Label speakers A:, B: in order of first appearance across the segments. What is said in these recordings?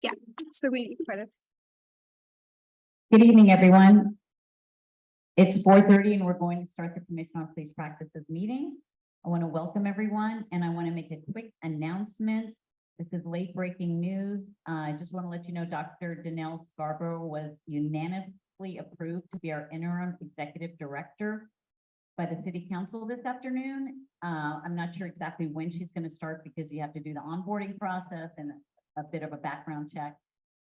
A: Yeah, that's what we need for it.
B: Good evening, everyone. It's 4:30 and we're going to start the Commission on Police Practices meeting. I want to welcome everyone and I want to make a quick announcement. This is late breaking news. I just want to let you know Dr. Danelle Scarborough was unanimously approved to be our interim executive director by the City Council this afternoon. I'm not sure exactly when she's going to start because you have to do the onboarding process and a bit of a background check.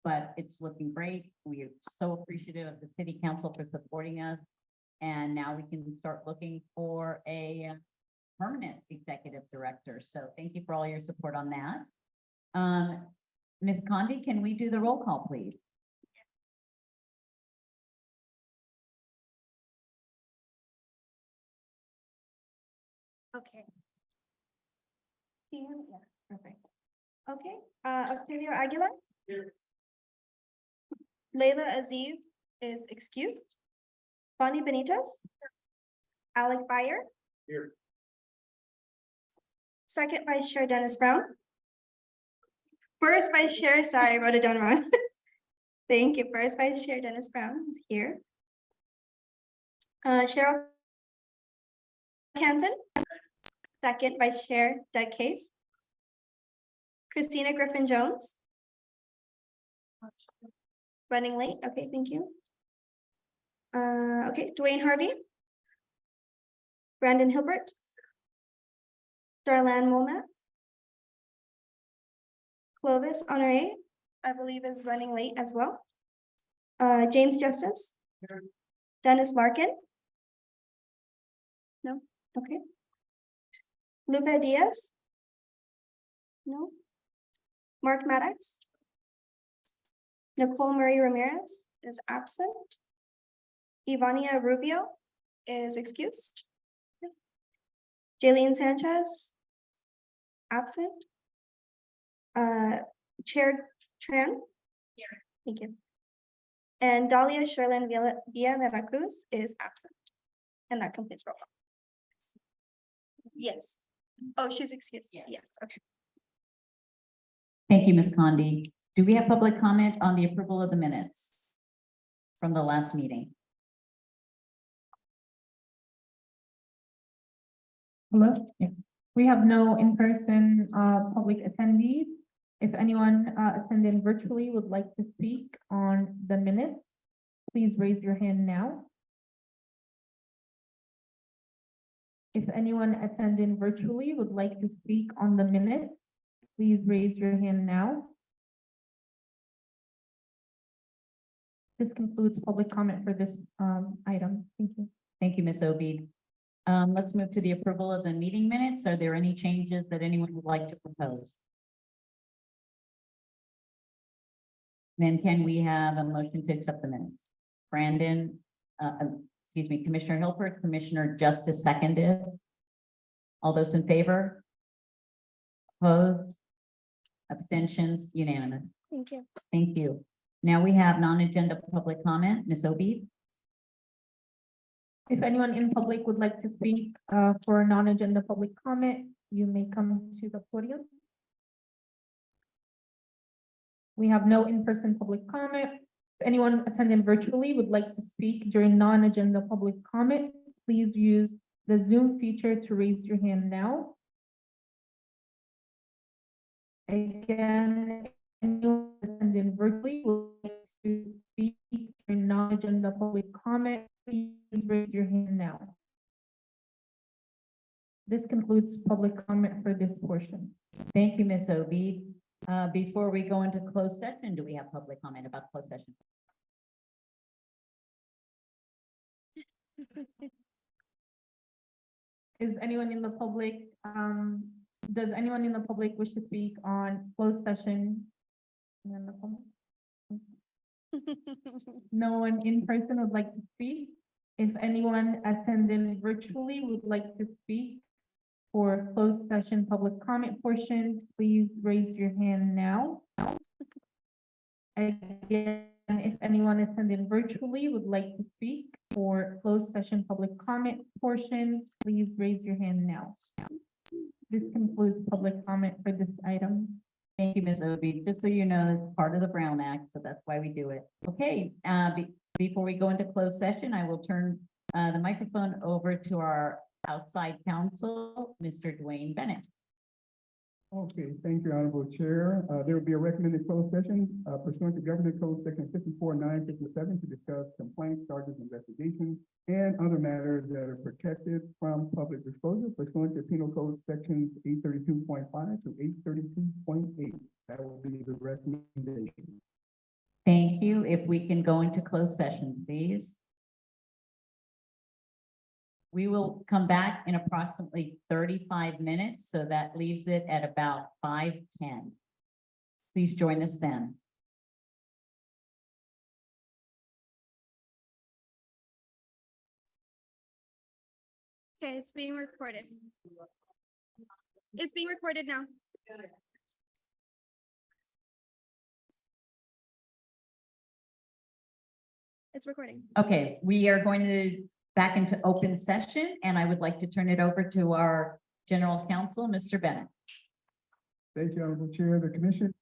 B: But it's looking great. We are so appreciative of the City Council for supporting us. And now we can start looking for a permanent executive director. So thank you for all your support on that. Ms. Condi, can we do the roll call, please?
A: Okay. Yeah, perfect. Okay, Octavio Aguilar.
C: Here.
A: Layla Aziz is excused. Bonnie Benitez. Alec Byer.
C: Here.
A: Second Vice Chair Dennis Brown. First Vice Chair, sorry, I wrote it down wrong. Thank you. First Vice Chair Dennis Brown is here. Cheryl Canton. Second Vice Chair Doug Case. Christina Griffin Jones. Running late. Okay, thank you. Okay, Dwayne Harvey. Brandon Hilbert. Darlene Molna. Clovis Honore, I believe is running late as well. James Justice.
C: Here.
A: Dennis Larkin. No, okay. Lupe Diaz. No. Mark Maddox. Nicole Marie Ramirez is absent. Ivania Rubio is excused. Jaylene Sanchez. Absent. Chair Tran. Here. Thank you. And Dahlia Sherlin Villa Cruz is absent. And that completes roll call. Yes. Oh, she's excused. Yes, okay.
B: Thank you, Ms. Condi. Do we have public comment on the approval of the minutes from the last meeting?
D: Hello, yeah. We have no in-person public attendees. If anyone attending virtually would like to speak on the minutes, please raise your hand now. If anyone attending virtually would like to speak on the minutes, please raise your hand now. This concludes public comment for this item. Thank you.
B: Thank you, Ms. Obeid. Let's move to the approval of the meeting minutes. Are there any changes that anyone would like to propose? Then can we have a motion to accept the minutes? Brandon, excuse me, Commissioner Hilbert, Commissioner Justice seconded. All those in favor? Opposed? Abstentions? Unanimous.
A: Thank you.
B: Thank you. Now we have non-agenda public comment. Ms. Obeid?
D: If anyone in public would like to speak for a non-agenda public comment, you may come to the podium. We have no in-person public comment. If anyone attending virtually would like to speak during non-agenda public comment, please use the Zoom feature to raise your hand now. Again, anyone attending virtually would like to speak during non-agenda public comment, please raise your hand now. This concludes public comment for this portion.
B: Thank you, Ms. Obeid. Before we go into closed session, do we have public comment about closed session?
D: Is anyone in the public, does anyone in the public wish to speak on closed session? No one in person would like to speak. If anyone attending virtually would like to speak for closed session public comment portion, please raise your hand now. Again, if anyone attending virtually would like to speak for closed session public comment portion, please raise your hand now. This concludes public comment for this item.
B: Thank you, Ms. Obi. Just so you know, it's part of the Brown Act, so that's why we do it. Okay, before we go into closed session, I will turn the microphone over to our outside counsel, Mr. Dwayne Bennett.
C: Okay, thank you, Honorable Chair. There will be a recommended closed session pursuant to Government Code Section 54-957 to discuss complaints, charges, investigations, and other matters that are protected from public disclosure pursuant to Penal Code Sections 832.5 to 832.8. That will be the recommendation.
B: Thank you. If we can go into closed session, please. We will come back in approximately 35 minutes, so that leaves it at about 5:10. Please join us then.
A: Okay, it's being recorded. It's being recorded now. It's recording.
B: Okay, we are going to back into open session, and I would like to turn it over to our general counsel, Mr. Bennett.
C: Thank you, Honorable Chair. The Commission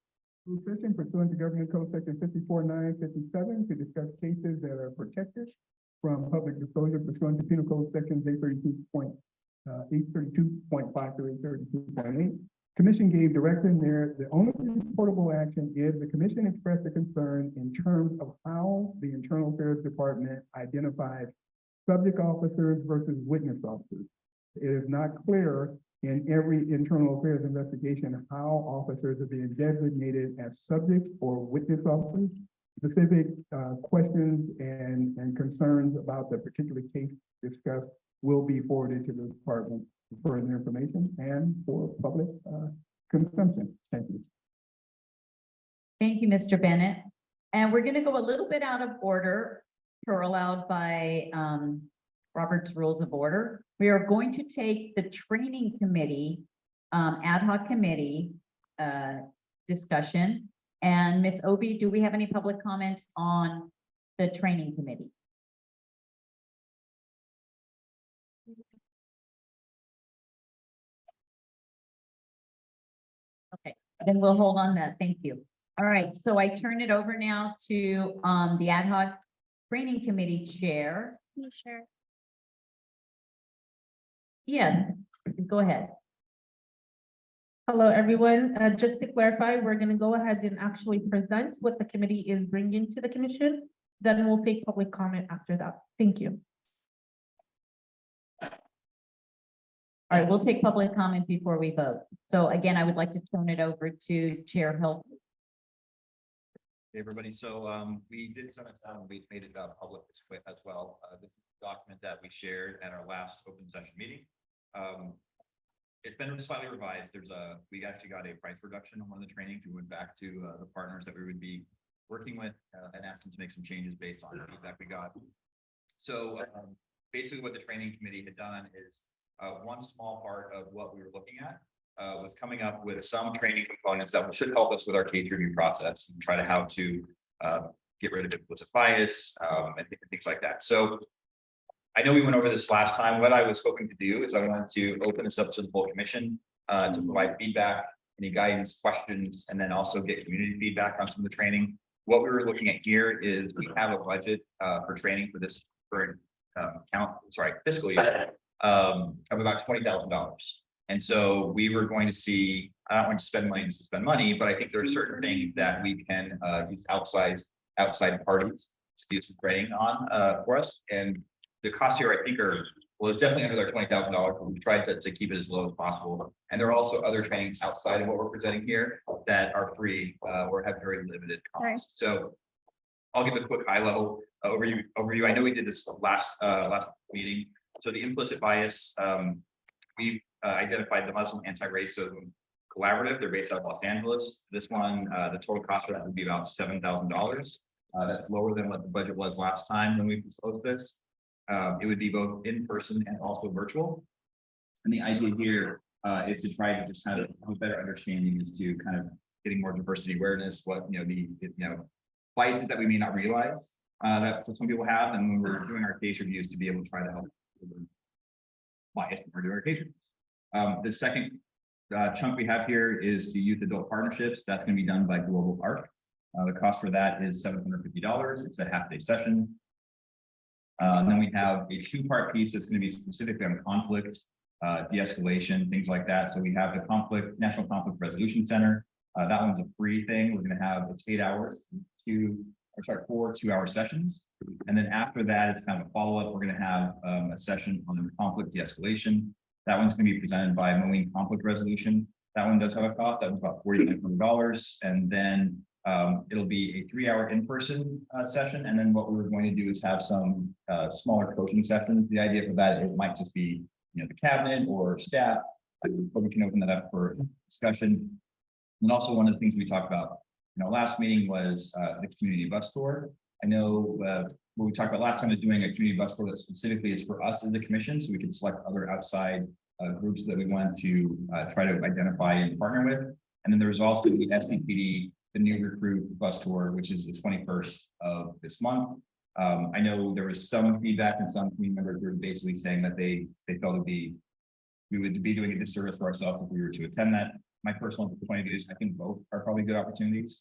C: closed session pursuant to Government Code Section 54-957 to discuss cases that are protected from public disclosure pursuant to Penal Code Sections 832.5 to 832.8. Commission gave direction there. The only reportable action is the Commission expressed a concern in terms of how the Internal Affairs Department identified subject officers versus witness officers. It is not clear in every internal affairs investigation how officers are being designated as subjects or witness officers. Specific questions and concerns about the particular case discussed will be forwarded to the department for further information and for public consumption. Thank you.
B: Thank you, Mr. Bennett. And we're going to go a little bit out of order per allowed by Robert's Rules of Order. We are going to take the training committee, ad hoc committee discussion. And Ms. Obi, do we have any public comment on the training committee? Okay, then we'll hold on that. Thank you. All right, so I turn it over now to the ad hoc training committee chair.
A: Can you share?
B: Yes, go ahead.
D: Hello, everyone. Just to clarify, we're going to go ahead and actually present what the committee is bringing to the commission. Then we'll take public comment after that. Thank you.
B: All right, we'll take public comment before we vote. So again, I would like to turn it over to Chair Hill.
E: Hey, everybody. So we did send this out and we made it public as well. This is a document that we shared at our last open session meeting. It's been slightly revised. We actually got a price reduction on one of the trainings. We went back to the partners that we would be working with and asked them to make some changes based on the feedback we got. So basically what the training committee had done is one small part of what we were looking at was coming up with some training components that should help us with our case review process and try to how to get rid of implicit bias and things like that. So I know we went over this last time. What I was hoping to do is I wanted to open this up to the full commission to provide feedback, any guidance, questions, and then also get community feedback on some of the training. What we were looking at here is we have a budget for training for this current fiscal year of about $20,000. And so we were going to see, I don't want to spend money to spend money, but I think there are certain things that we can use outside parties to do some training on for us. And the cost here, I think, is definitely under their $20,000, but we tried to keep it as low as possible. And there are also other trainings outside of what we're presenting here that are free or have very limited costs. So I'll give a quick high level overview. I know we did this last meeting. So the implicit bias, we identified the Muslim Anti-Racism Collaborative. They're based out of Los Angeles. This one, the total cost for that would be about $7,000. That's lower than what the budget was last time when we proposed this. It would be both in person and also virtual. And the idea here is to try to just kind of have a better understanding as to kind of getting more diversity awareness, what the biases that we may not realize that some people have, and when we're doing our case reviews to be able to try to help bias when we're doing our case reviews. The second chunk we have here is the youth adult partnerships. That's going to be done by Global Arc. The cost for that is $750. It's a half-day session. And then we have a two-part piece that's going to be specifically on conflict, de-escalation, things like that. So we have the National Conflict Resolution Center. That one's a free thing. We're going to have, it's 8 hours, 4 2-hour sessions. And then after that, it's kind of a follow-up. We're going to have a session on conflict de-escalation. That one's going to be presented by Moline Conflict Resolution. That one does have a cost. That was about $4,900. And then it'll be a 3-hour in-person session. And then what we were going to do is have some smaller coaching sessions. The idea for that, it might just be, you know, the cabinet or staff, but we can open that up for discussion. And also one of the things we talked about in our last meeting was the community bus tour. I know what we talked about last time is doing a community bus tour that specifically is for us as a commission, so we can select other outside groups that we want to try to identify and partner with. And then there's also the SDPD, the new recruit bus tour, which is the 21st of this month. I know there was some feedback and some community members were basically saying that they felt we would be doing a disservice for ourselves if we were to attend that. My personal point of view is I think both are probably good opportunities.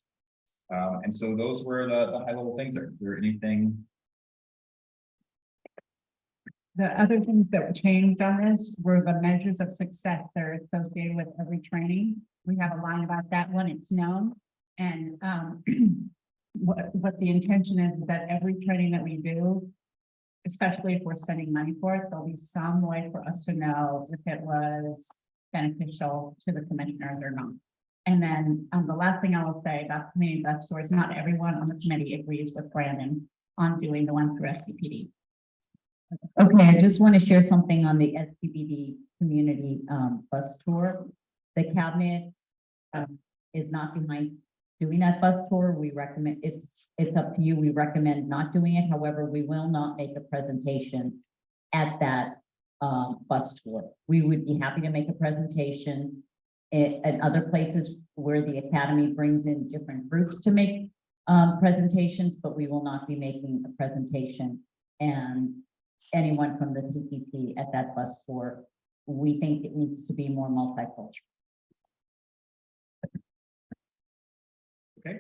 E: And so those were the high level things. Is there anything?
F: The other things that were changed on this were the measures of success that are associated with every training. We have a line about that when it's known. And what the intention is that every training that we do, especially if we're spending money for it, there'll be some way for us to know if it was beneficial to the commissioners or not. And then the last thing I will say about community bus tours, not everyone on the committee agrees with Brandon on doing the one through SCPD.
B: Okay, I just want to share something on the SPBD community bus tour. The cabinet is not behind doing that bus tour. We recommend, it's up to you. We recommend not doing it. However, we will not make a presentation at that bus tour. We would be happy to make a presentation at other places where the academy brings in different groups to make presentations, but we will not be making a presentation. And anyone from the CPP at that bus tour, we think it needs to be more multicultural.
E: Okay.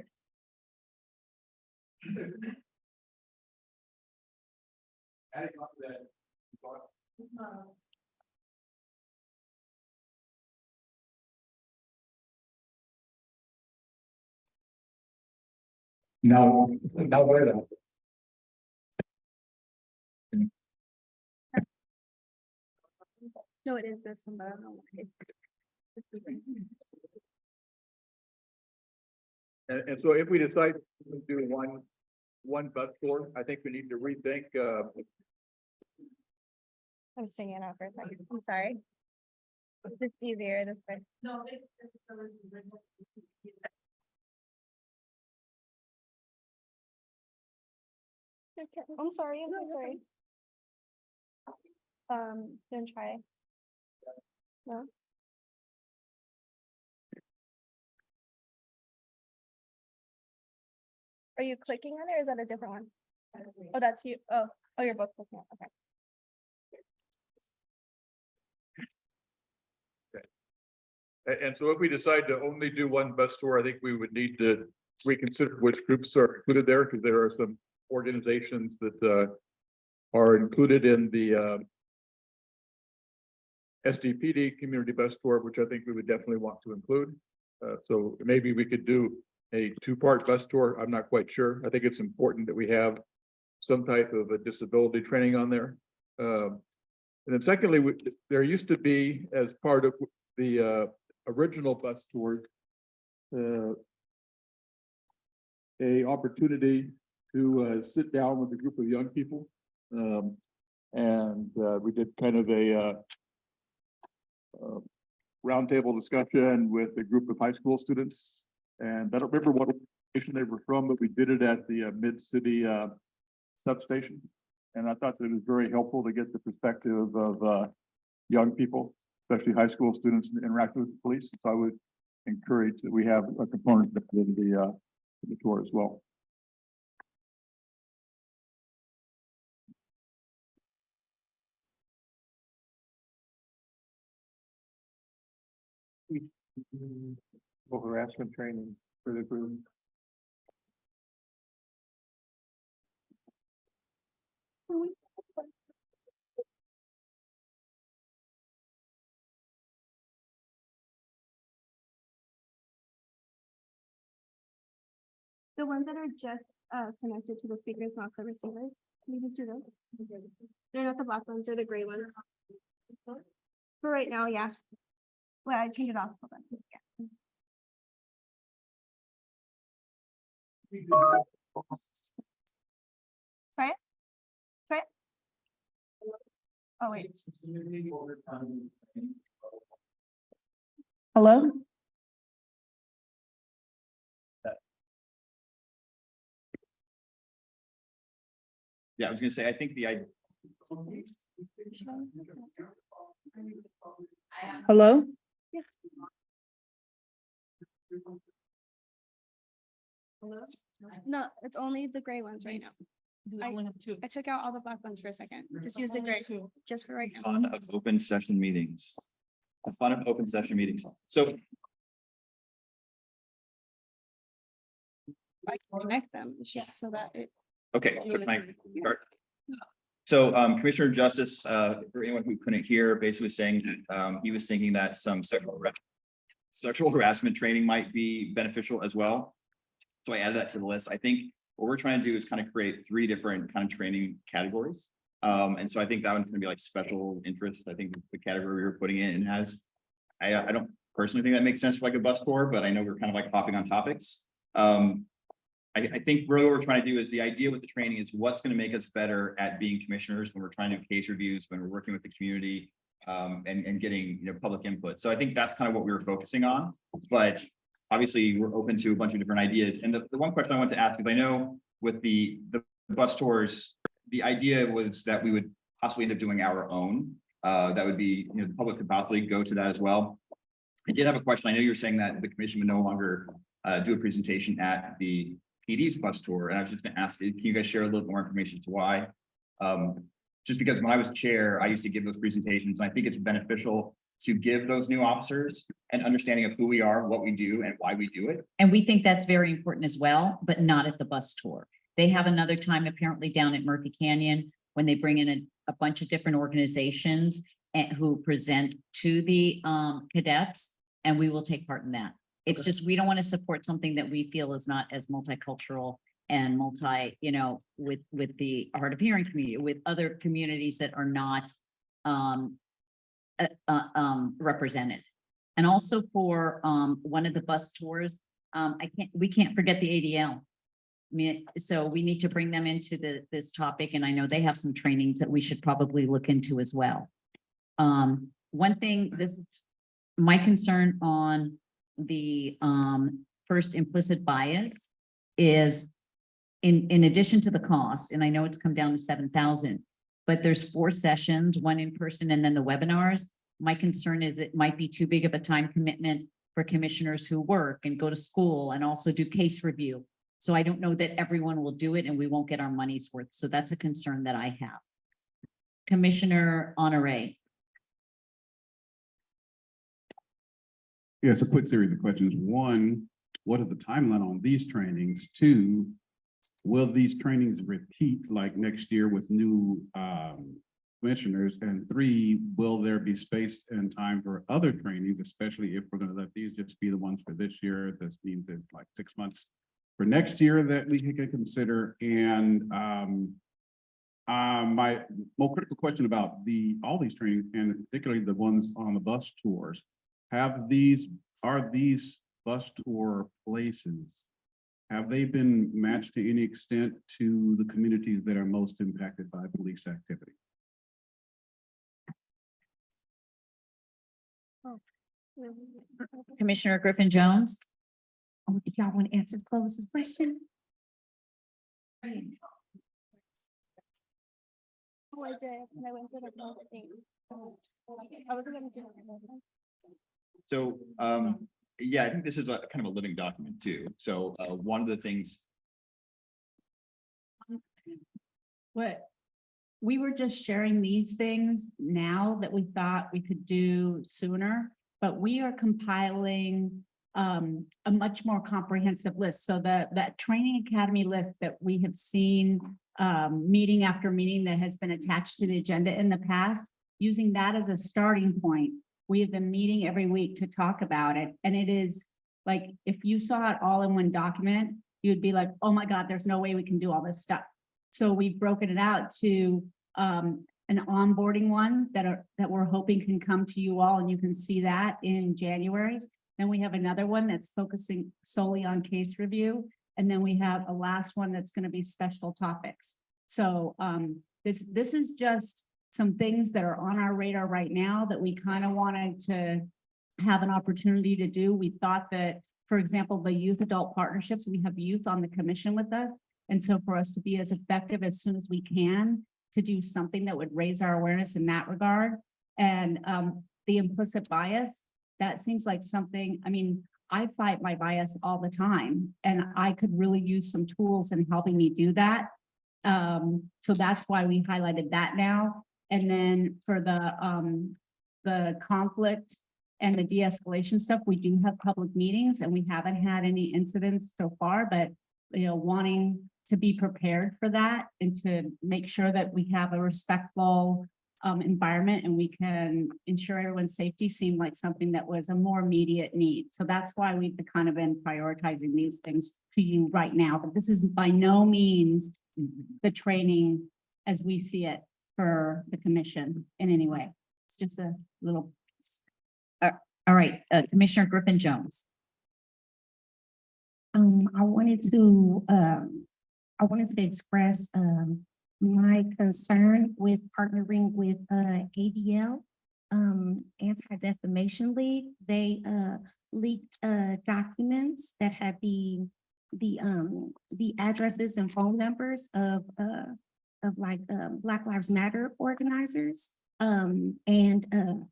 E: Adding on to that.
C: Now where the
A: No, it is this one, but I don't know why. It's different.
G: And so if we decide to do one bus tour, I think we need to rethink,
A: I'm just hanging out for a second. I'm sorry. It's just easier this way. No, okay, I'm sorry, I'm sorry. Then try. No. Are you clicking on it or is that a different one? Oh, that's you. Oh, you're both clicking on it. Okay.
G: and so if we decide to only do one bus tour, I think we would need to reconsider which groups are included there, because there are some organizations that are included in the SDPD community bus tour, which I think we would definitely want to include. So maybe we could do a 2-part bus tour. I'm not quite sure. I think it's important that we have some type of a disability training on there. And then secondly, there used to be, as part of the original bus tour, a opportunity to sit down with a group of young people. And we did kind of a roundtable discussion with a group of high school students. And I don't remember what organization they were from, but we did it at the Mid-City substation. And I thought that it was very helpful to get the perspective of young people, especially high school students, interacting with the police. So I would encourage that we have a component of the tour as well. Harassment training for the group.
A: The ones that are just connected to the speakers, not the receivers. Can we just do those? They're not the black ones, they're the gray ones. For right now, yeah. Well, I turned it off. Hold on. Yeah. Try it? Try it? Oh, wait.
D: Hello?
E: Yeah, I was gonna say, I think
D: Hello?
A: Yes. No, it's only the gray ones right now. I took out all the black ones for a second. Just use the gray, just for right now.
E: fun of open session meetings. The fun of open session meetings. So
A: I can connect them, it's just so that it.
E: okay, so can I start? So Commissioner of Justice, for anyone who couldn't hear, basically saying he was thinking that some sexual harassment training might be beneficial as well. So I added that to the list. I think what we're trying to do is kind of create 3 different kind of training categories. And so I think that one's gonna be like special interest. I think the category we were putting in has. I don't personally think that makes sense for like a bus tour, but I know we're kind of like hopping on topics. I think really what we're trying to do is the idea with the training is what's going to make us better at being commissioners when we're trying to do case reviews, when we're working with the community, and getting, public input. So I think that's kind of what we were focusing on, but obviously we're open to a bunch of different ideas. And the one question I want to ask is I know with the bus tours, the idea was that we would possibly end up doing our own. That would be, the public could possibly go to that as well. I did have a question. I know you're saying that the commission would no longer do a presentation at the PD's bus tour, and I was just gonna ask, can you guys share a little more information as to why? Just because when I was chair, I used to give those presentations, and I think it's beneficial to give those new officers an understanding of who we are, what we do, and why we do it.
B: And we think that's very important as well, but not at the bus tour. They have another time apparently down at Murphy Canyon when they bring in a bunch of different organizations and who present to the cadets, and we will take part in that. It's just, we don't want to support something that we feel is not as multicultural and with the hard of hearing community, with other communities that are not represented. And also for one of the bus tours, we can't forget the ADL. I mean, so we need to bring them into this topic, and I know they have some trainings that we should probably look into as well. One thing, this is my concern on the first implicit bias is in addition to the cost, and I know it's come down to 7,000, but there's 4 sessions, 1 in person and then the webinars. My concern is it might be too big of a time commitment for commissioners who work and go to school and also do case review. So I don't know that everyone will do it and we won't get our money's worth. So that's a concern that I have. Commissioner Honore.
H: Yeah, it's a quick series of questions. 1, what is the timeline on these trainings? 2, will these trainings repeat like next year with new commissioners? And 3, will there be space and time for other trainings, especially if we're going to let these just be the ones for this year? This means that like 6 months for next year that we can consider. And my more critical question about all these trainings, and particularly the ones on the bus tours, are these bus tour places, have they been matched to any extent to the communities that are most impacted by police activity?
B: Commissioner Griffin Jones. Oh, did y'all want to answer Clovis's question?
A: Oh, I did, and I went through the whole thing. I wasn't gonna do it.
E: So yeah, I think this is kind of a living document too. So one of the things.
F: What, we were just sharing these things now that we thought we could do sooner, but we are compiling a much more comprehensive list. So that training academy list that we have seen meeting after meeting that has been attached to the agenda in the past, using that as a starting point, we have been meeting every week to talk about it. And it is like, if you saw it all in one document, you'd be like, oh my God, there's no way we can do all this stuff. So we've broken it out to an onboarding one that we're hoping can come to you all, and you can see that in January. Then we have another one that's focusing solely on case review. And then we have a last one that's going to be special topics. So this is just some things that are on our radar right now that we kind of wanted to have an opportunity to do. We thought that, for example, the youth adult partnerships, we have youth on the commission with us. And so for us to be as effective as soon as we can to do something that would raise our awareness in that regard. And the implicit bias, that seems like something, I mean, I fight my bias all the time, and I could really use some tools in helping me do that. So that's why we highlighted that now. And then for the conflict and the de-escalation stuff, we do have public meetings, and we haven't had any incidents so far, but wanting to be prepared for that and to make sure that we have a respectful environment and we can ensure everyone's safety seemed like something that was a more immediate need. So that's why we've kind of been prioritizing these things to you right now. But this is by no means the training as we see it for the commission in any way. It's just a little.
B: All right, Commissioner Griffin Jones.
I: I wanted to express my concern with partnering with ADL, Anti-Defamation League. They leaked documents that had the addresses and phone numbers of Black Lives Matter organizers. And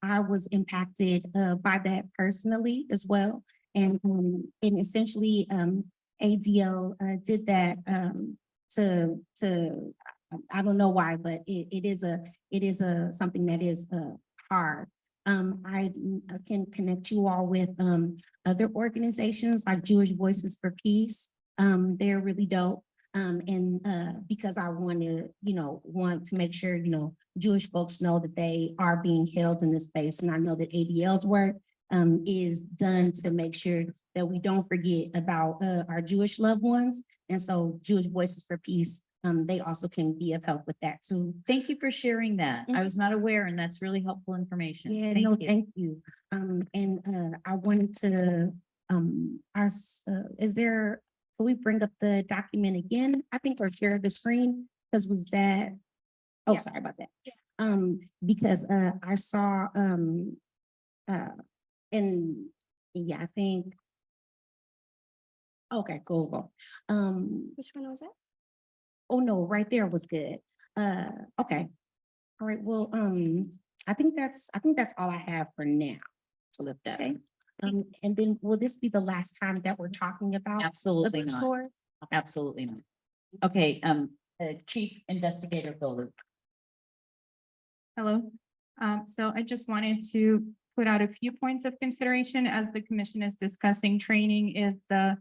I: I was impacted by that personally as well. And essentially ADL did that to I don't know why, but it is something that is hard. I can connect you all with other organizations like Jewish Voices for Peace. They're really dope. And because I want to make sure, Jewish folks know that they are being held in this space. And I know that ADL's work is done to make sure that we don't forget about our Jewish loved ones. And so Jewish Voices for Peace, they also can be of help with that too.
B: Thank you for sharing that. I was not aware, and that's really helpful information.
I: Yeah,
B: Thank
I: no,
B: you.
I: thank you. And I wanted to, can we bring up the document again? I think, or share the screen, because was that, oh,
A: Yeah.
I: sorry about that. Because I saw, and yeah, I think, okay, cool.
A: Which one was it?
I: Oh, no, right there was good. Okay. All right, well, I think that's all I have for now to lift up.
B: Okay.
I: And then will this be the last time that we're talking about? the
B: Absolutely not.
I: bookstores?
B: Absolutely not. Okay, Chief Investigator Golub.
J: Hello. So I just wanted to put out a few points of consideration as the commission is discussing training is the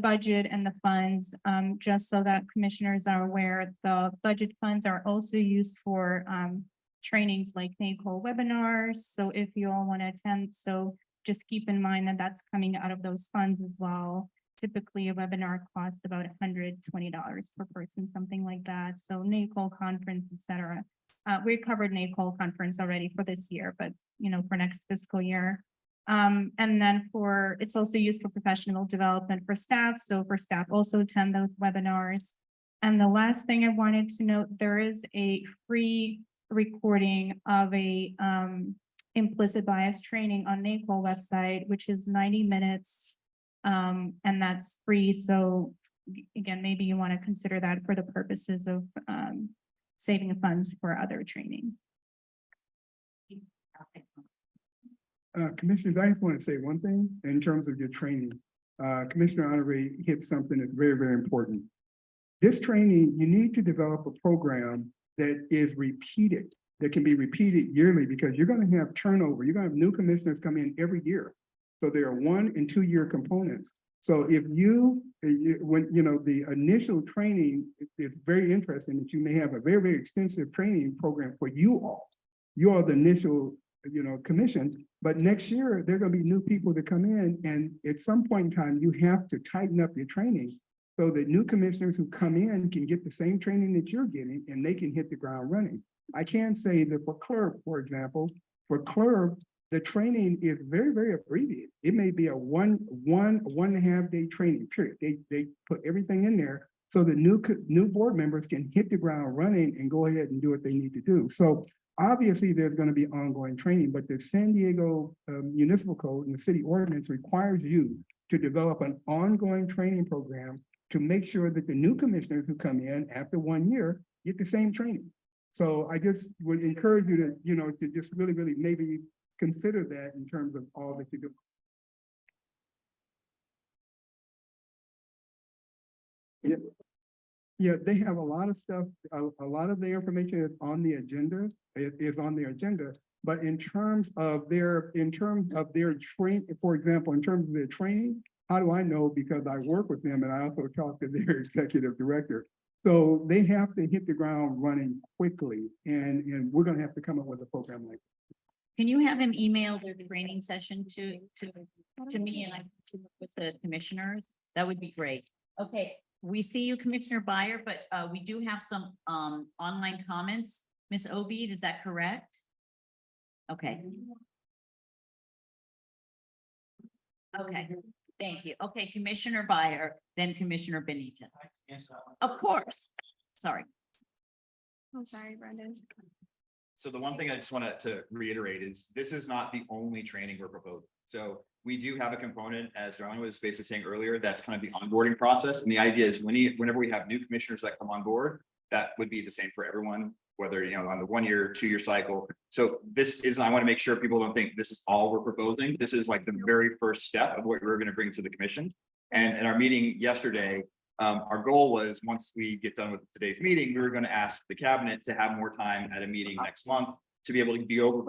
J: budget and the funds, just so that commissioners are aware, the budget funds are also used for trainings like NACOL webinars. So if you all want to attend, so just keep in mind that that's coming out of those funds as well. Typically a webinar costs about $120 per person, something like that. So NACOL conference, etc. We covered NACOL conference already for this year, but for next fiscal year. And then it's also used for professional development for staff. So for staff also attend those webinars. And the last thing I wanted to note, there is a free recording of a implicit bias training on NACOL website, which is 90 minutes. And that's free. So again, maybe you want to consider that for the purposes of saving funds for other training.
C: Commissioners, I just want to say one thing in terms of your training. Commissioner Honore hit something that's very, very important. This training, you need to develop a program that is repeated that can be repeated yearly because you're gonna have turnover. You're gonna have new commissioners come in every year. So there are 1 and 2 year components. So if when, the initial training, it's very interesting that you may have a very, very extensive training program for you all. You are the initial, commission, but next year, there are gonna be new people that come in, and at some point in time, you have to tighten up your training so that new commissioners who come in can get the same training that you're getting, and they can hit the ground running. I can say that for clerk, for example, the training is very, very abbreviated. It may be a one and a half day training period. They put everything in there so the new board members can hit the ground running and go ahead and do what they need to do. So obviously, there's going to be ongoing training, but the San Diego Municipal Code and the city ordinance requires you to develop an ongoing training program to make sure that the new commissioners who come in after 1 year get the same training. So I just would encourage you to, to just really, really maybe consider that in terms of all that you do. Yeah, they have a lot of stuff, a lot of the information is on the agenda, but in terms of their train, for example, in terms of their training, how do I know? Because I work with them and I also talk to their executive director. So they have to hit the ground running quickly, and we're gonna have to come up with a program like.
B: Can you have him email their training session to me and I with the commissioners? That would be great. Okay, we see you, Commissioner Byer, but we do have some online comments. Ms. Obeid, is that correct? Okay. Okay, thank you. Okay, Commissioner Byer, then Commissioner Benitez. Of course. Sorry.
A: I'm sorry, Brendan.
E: So the one thing I just wanted to reiterate is this is not the only training we're proposing. So we do have a component, as Darlene was basically saying earlier, that's kind of the onboarding process. And the idea is whenever we have new commissioners that come on board, that would be the same for everyone, whether, on the 1 year, 2 year cycle. So this is, I want to make sure people don't think this is all we're proposing. This is like the very first step of what we're going to bring to the commission. And in our meeting yesterday, our goal was, once we get done with today's meeting, we were going to ask the cabinet to have more time at a meeting next month to be able to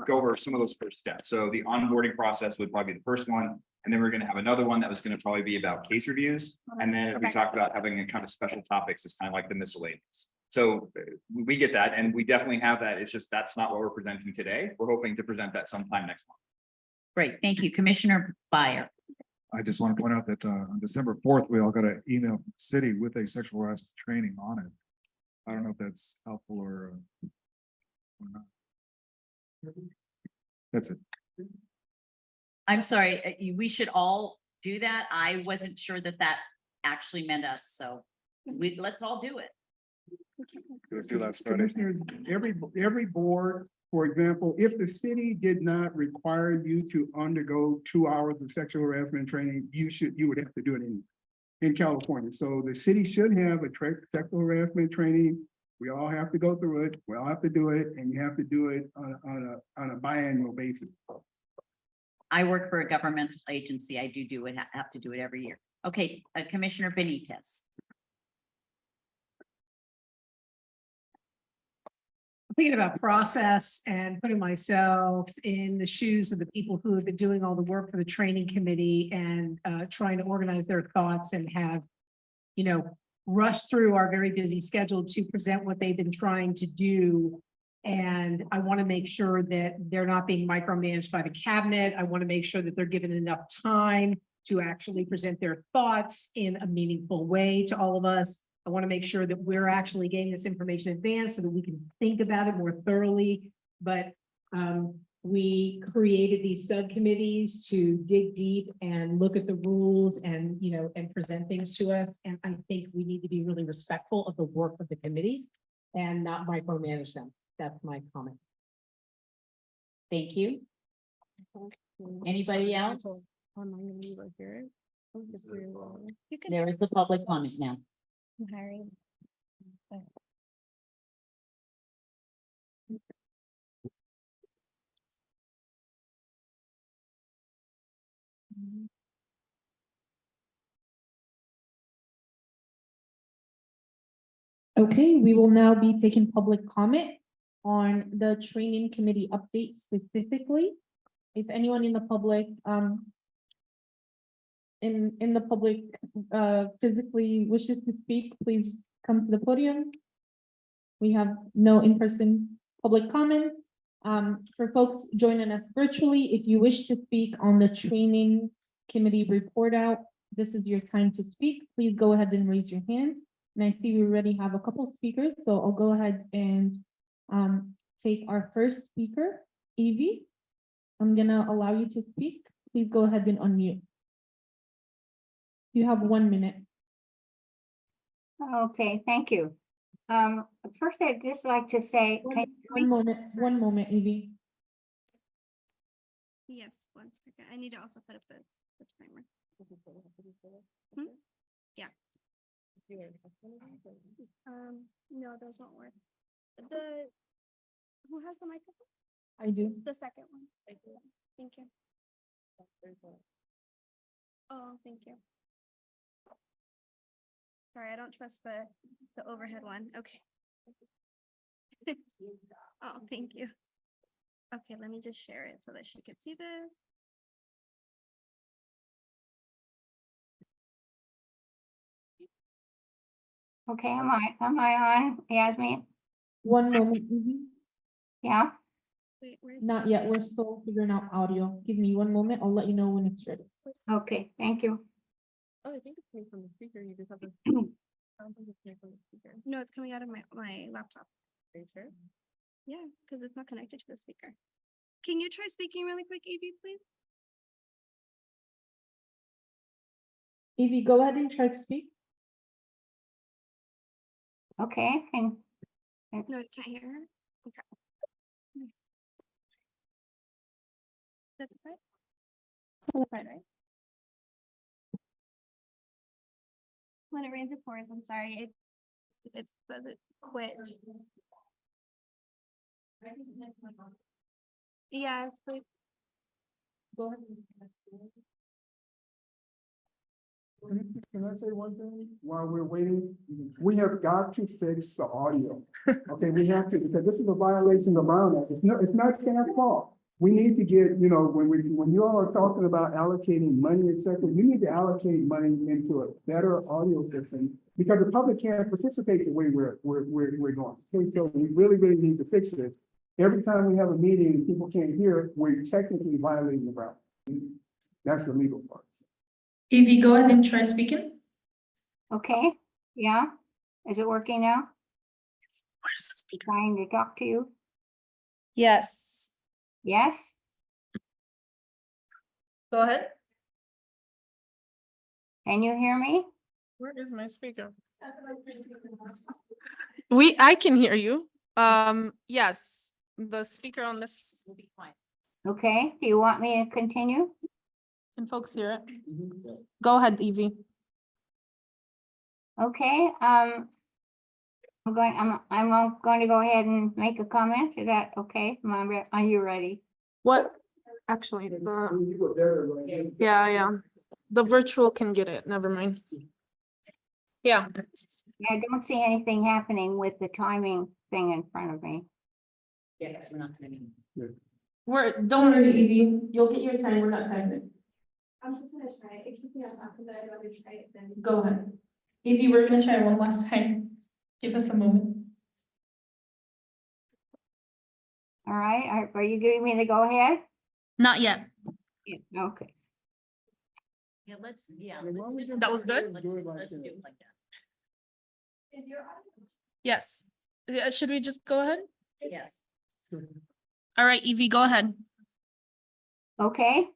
E: go over some of those first steps. So the onboarding process would probably be the first one. And then we're going to have another one that was going to probably be about case reviews. And then we talked about having a kind of special topics, is kind of like the miscellaneous. So we get that, and we definitely have that. It's just, that's not what we're presenting today. We're hoping to present that sometime next month.
B: Great, thank you. Commissioner Byer.
K: I just want to point out that on December 4th, we all got an email from the city with a sexual harassment training on it. I don't know if that's helpful or not. That's it.
B: I'm sorry, we should all do that. I wasn't sure that actually meant us, so let's all do it.
K: It was due last Friday.
C: Commissioners, every board, for example, if the city did not require you to undergo 2 hours of sexual harassment training, you would have to do it in California. So the city should have a sexual harassment training. We all have to go through it. We all have to do it, and you have to do it on a biannual basis.
B: I work for a governmental agency. I do it, have to do it every year. Okay, Commissioner Benitez.
F: Thinking about process and putting myself in the shoes of the people who have been doing all the work for the training committee and trying to organize their thoughts and have, rushed through our very busy schedule to present what they've been trying to do. And I want to make sure that they're not being micromanaged by the cabinet. I want to make sure that they're given enough time to actually present their thoughts in a meaningful way to all of us. I want to make sure that we're actually getting this information in advance so that we can think about it more thoroughly. But we created these subcommittees to dig deep and look at the rules and, and present things to us. And I think we need to be really respectful of the work of the committee and not micromanage them. That's my comment.
B: Thank you. Anybody else? There is the public comment now.
D: Okay, we will now be taking public comment. on the training committee update specifically. If anyone in the public, in the public, physically wishes to speak, please come to the podium. We have no in-person public comments. For folks joining us virtually, if you wish to speak on the training committee report out, this is your time to speak. Please go ahead and raise your hand. And I see we already have a couple speakers, so I'll go ahead and take our first speaker, Evie. I'm gonna allow you to speak. Please go ahead and unmute. You have 1 minute.
L: Okay, thank you. First, I'd just like to say,
D: One moment, Evie.
A: Yes, 1 second. I need to also put up the timer. Hmm? Yeah. No, those won't work. Who has the microphone?
D: I do.
A: The second one. Thank you. Oh, thank you. Sorry, I don't trust the overhead one. Okay. Oh, thank you. Okay, let me just share it so that she can see this.
L: okay, am I on, Yasmin?
D: 1 moment, Evie.
L: Yeah,
A: Wait, where?
D: Not yet. We're still figuring out audio. Give me 1 moment. I'll let you know when it's ready.
L: okay, thank you.
A: Oh, I think it's coming from the speaker. You just have to. I don't think it's coming from the speaker. No, it's coming out of my laptop. Are you sure? Yeah, because it's not connected to the speaker. Can you try speaking really quick, Evie, please?
D: Evie, go ahead and try to speak.
L: Okay, and
A: No, I can't hear her. Okay. That's right. That's right, right? When it rains, it pours. I'm sorry. It says it quit. Yes, please.
D: Go ahead.
C: Can I say one thing while we're waiting? We have got to fix the audio. Okay, we have to, because this is a violation of Brown Act. It's not staff fault. We need to get, when you all are talking about allocating money, et cetera, you need to allocate money into a better audio system because the public can't participate the way we're going. Okay, so we really, really need to fix it. Every time we have a meeting and people can't hear it, we're technically violating the Brown Act. That's the legal part.
D: Evie, go ahead and try speaking.
L: okay, yeah, is it working now? Trying to talk to you?
D: Yes.
L: Yes?
D: Go ahead.
L: Can you hear me?
M: Where is my speaker? I can hear you. Yes, the speaker on this.
L: Okay, do you want me to continue?
M: Can folks hear it? Go ahead, Evie.
L: Okay, I'm going to go ahead and make a comment. Is that okay? Are you ready?
M: What? Actually, yeah, the virtual can get it. Never mind. Yeah.
L: I don't see anything happening with the timing thing in front of me.
B: Yes, we're not gonna be.
D: Don't worry, Evie. You'll get your time. We're not timing.
A: I'm just gonna try it. It keeps me on top of that. I want to try it then.
D: Go ahead. Evie, we're gonna try one last time. Give us a moment.
L: All right, are you giving me the go ahead?
M: Not yet.
L: Yeah, okay.
B: Yeah,
M: That was good?
B: Let's do it like that.
A: Is your audio?
M: Yes. Should we just go ahead?
B: Yes.
M: All right, Evie, go ahead.
L: Okay,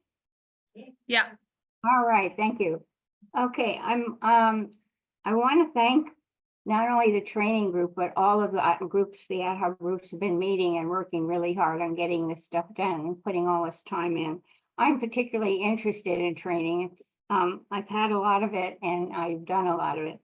M: Yeah.
L: all right, thank you. Okay, I want to thank not only the training group, but all of the groups, the ad hoc groups have been meeting and working really hard on getting this stuff done and putting all this time in. I'm particularly interested in training. I've had a lot of it and I've done a lot of it.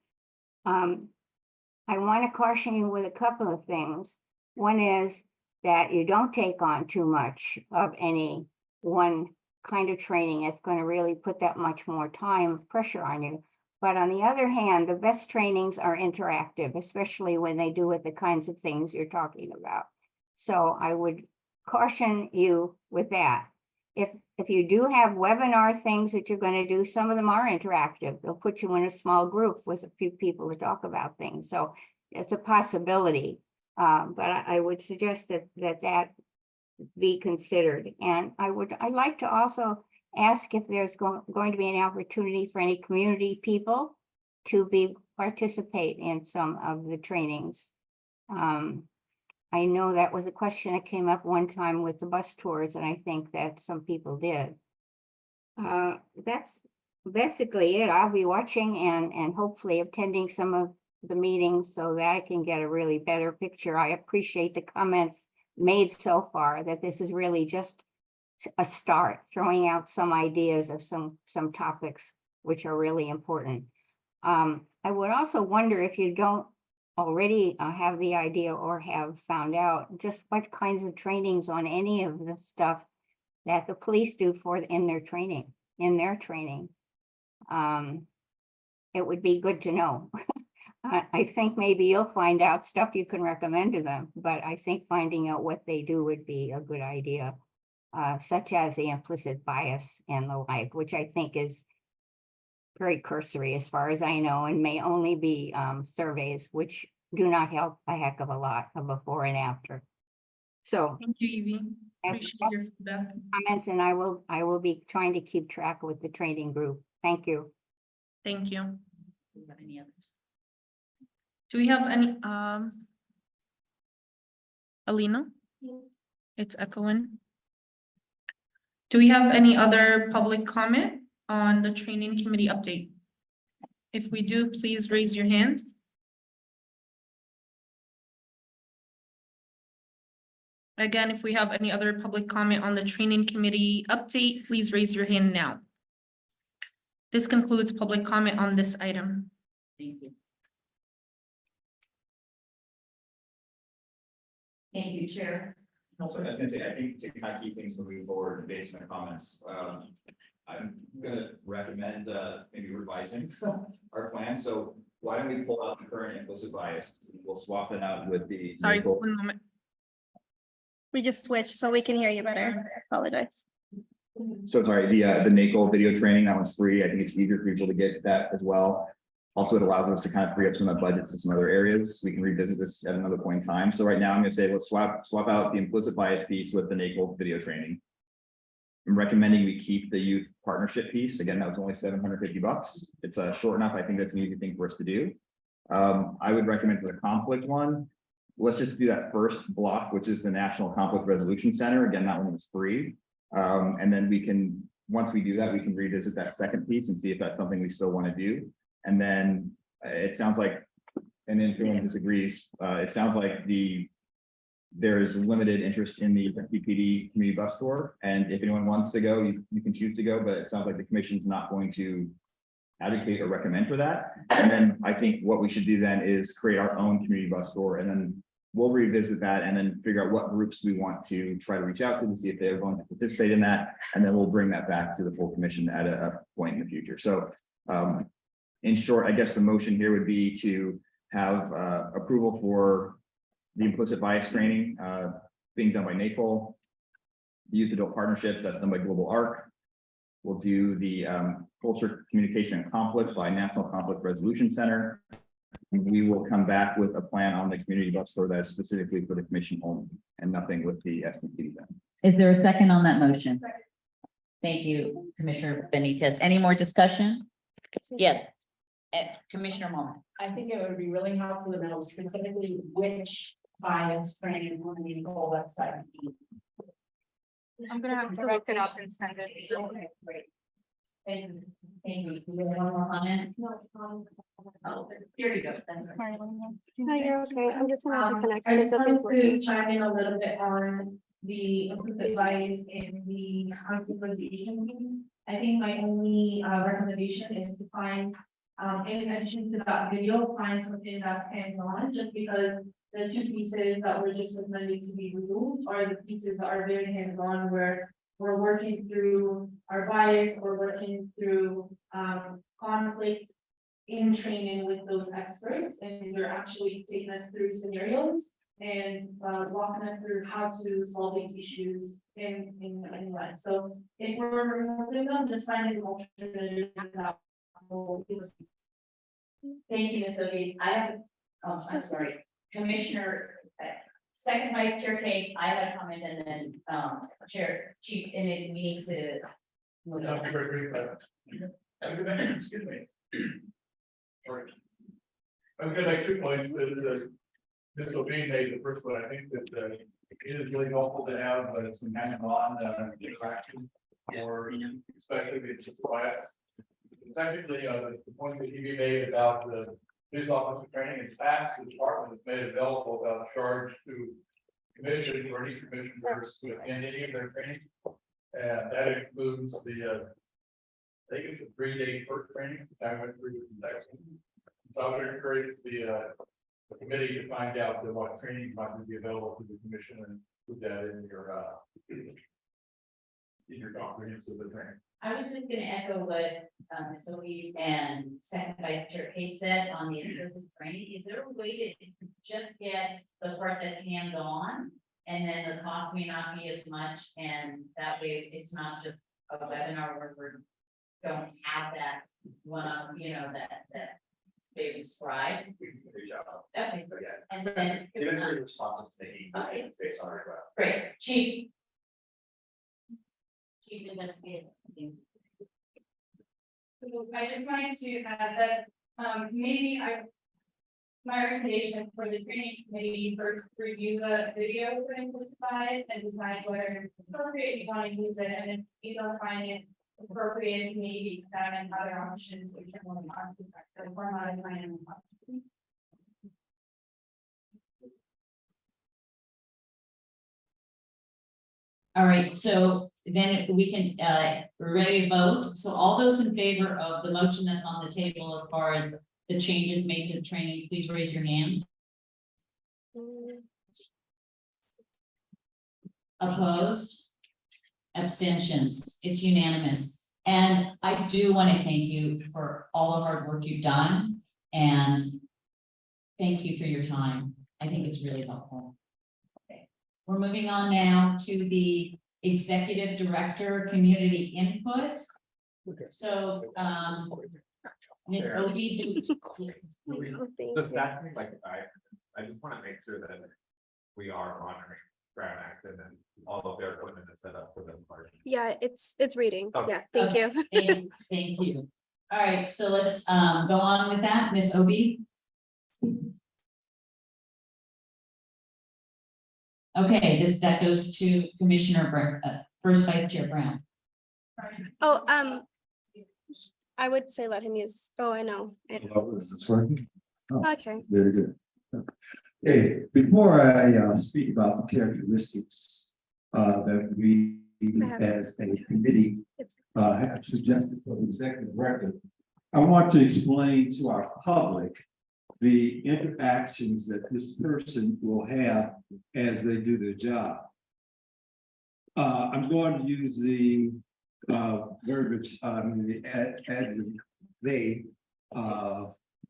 L: I want to caution you with a couple of things. One is that you don't take on too much of any one kind of training. It's going to really put that much more time pressure on you. But on the other hand, the best trainings are interactive, especially when they do with the kinds of things you're talking about. So I would caution you with that. If you do have webinar things that you're going to do, some of them are interactive. They'll put you in a small group with a few people to talk about things. So it's a possibility. But I would suggest that be considered. And I'd like to also ask if there's going to be an opportunity for any community people to participate in some of the trainings. I know that was a question that came up one time with the bus tours, and I think that some people did. That's basically it. I'll be watching and hopefully attending some of the meetings so that I can get a really better picture. I appreciate the comments made so far, that this is really just a start, throwing out some ideas of some topics which are really important. I would also wonder if you don't already have the idea or have found out just what kinds of trainings on any of the stuff that the police do in their training. It would be good to know. I think maybe you'll find out stuff you can recommend to them, but I think finding out what they do would be a good idea, such as the implicit bias and the like, which I think is very cursory as far as I know, and may only be surveys, which do not help a heck of a lot of before and after. So
M: Thank you, Evie.
L: that's
M: Appreciate your feedback.
L: comments, and I will be trying to keep track with the training group. Thank you.
M: Thank you.
B: Do you have any others?
M: Do we have any, Alina? It's echoing. Do we have any other public comment on the training committee update? If we do, please raise your hand. Again, if we have any other public comment on the training committee update, please raise your hand now. This concludes public comment on this item.
B: Thank you. Thank you, Chair.
E: Also, I was gonna say, I think to kind of keep things moving forward based on the comments, I'm gonna recommend maybe revising our plan. So why don't we pull out the current implicit bias? We'll swap it out with the.
M: Sorry,
E: NACOL.
M: one moment.
A: We just switched so we can hear you better. Apologize.
E: So sorry, the NACOL video training, that one's free. I think it's easier for people to get that as well. Also, it allows us to kind of free up some of the budgets in some other areas. We can revisit this at another point in time. So right now I'm gonna say, let's swap out the implicit bias piece with the NACOL video training. I'm recommending we keep the youth partnership piece. Again, that was only $750. It's short enough. I think that's an easy thing for us to do. I would recommend for the conflict one, let's just do that first block, which is the National Conflict Resolution Center. Again, that one is free. And then we can, once we do that, we can revisit that second piece and see if that's something we still want to do. And then it sounds like, and then if anyone disagrees, it sounds like there is limited interest in the FPPD community bus tour. And if anyone wants to go, you can choose to go, but it sounds like the commission's not going to advocate or recommend for that. And then I think what we should do then is create our own community bus tour, and then we'll revisit that and then figure out what groups we want to try to reach out to see if they're going to participate in that. And then we'll bring that back to the full commission at a point in the future. So in short, I guess the motion here would be to have approval for the implicit bias training being done by NACOL, the youth adult partnership that's done by Global Arc. We'll do the culture, communication, and conflict by National Conflict Resolution Center. And we will come back with a plan on the community bus tour that is specifically for the commission only and nothing with the SPPD.
B: Is there a second on that motion? Thank you, Commissioner Benitez. Any more discussion? Yes. Commissioner Moment.
F: I think it would be really helpful to know specifically which bias training on the NACOL website.
J: I'm gonna have to look it up and send it.
F: Okay, great.
B: Thank you. Do you have one more comment? Oh, here you go.
A: Sorry. No, you're okay. I'm just gonna connect.
D: I just
A: Nothing's
D: wanted to
A: working.
D: chime in a little bit on the implicit bias in the conversation. I think my only recommendation is to find, in addition to that video, find something that's hands-on, just because the two pieces that were just recommended to be removed are the pieces that are very hands-on, where we're working through our bias, or working through conflict in training with those experts, and they're actually taking us through scenarios.
M: and walking us through how to solve these issues in life. So if we're removing them, just finding an alternative that will give us.
B: Thank you, Ms. Obi. I have, I'm sorry, Commissioner, second Vice Chair Case, I have a comment and then, Chair, Chief, and then we need to. move on.
G: Excuse me. Sorry. I was gonna make 2 points, but this will be made the first one. I think that it is really helpful to have some hands-on interaction or especially if it's a class. It's actually the point that you made about the police officer training and past the department has made available without charge to commission or any commissioners to attend any of their training. And that includes the I think it's a 3-day first training, which I went through with that. So I would encourage the committee to find out what training might be available to the commission and put that in your comprehensive training.
B: I was just gonna echo what, Ms. Obi and second Vice Chair Case said on the in-person training. Is there a way to just get the part that's hands-on? And then the cost may not be as much, and that way it's not just a webinar where we don't have that one, that they described. Okay, and then.
E: responsive to taking face on our.
B: Great, Chief. Chief Investigator.
J: So I just wanted to add that, my recommendation for the training committee first review the video for Inclusive and decide whether it's appropriate, you want to use it, and if you don't find it appropriate, maybe examine other options which are more cost effective or not as high.
B: All right, so then we can, we're ready to vote. So all those in favor of the motion that's on the table as far as the changes made to the training, please raise your hand. Opposed? Abstentions? It's unanimous. And I do want to thank you for all the hard work you've done and thank you for your time. I think it's really helpful. Okay. We're moving on now to the Executive Director Community Input. So, Ms. Obi,
E: The staff, I just want to make sure that we are honoring Brown Act and then all of their equipment is set up for them.
A: Yeah, it's reading.
E: Okay.
A: Yeah, thank you.
B: Thank you. All right, so let's go on with that, Ms. Obi. Okay, that goes to Commissioner First Vice Chair Brown.
A: Oh, I would say let him use, oh, I know.
N: Is this working?
A: Okay.
N: Very good. Okay, before I speak about the characteristics that we as a committee have suggested for the executive director, I want to explain to our public the interactions that this person will have as they do their job. I'm going to use the verbiage, the adjective they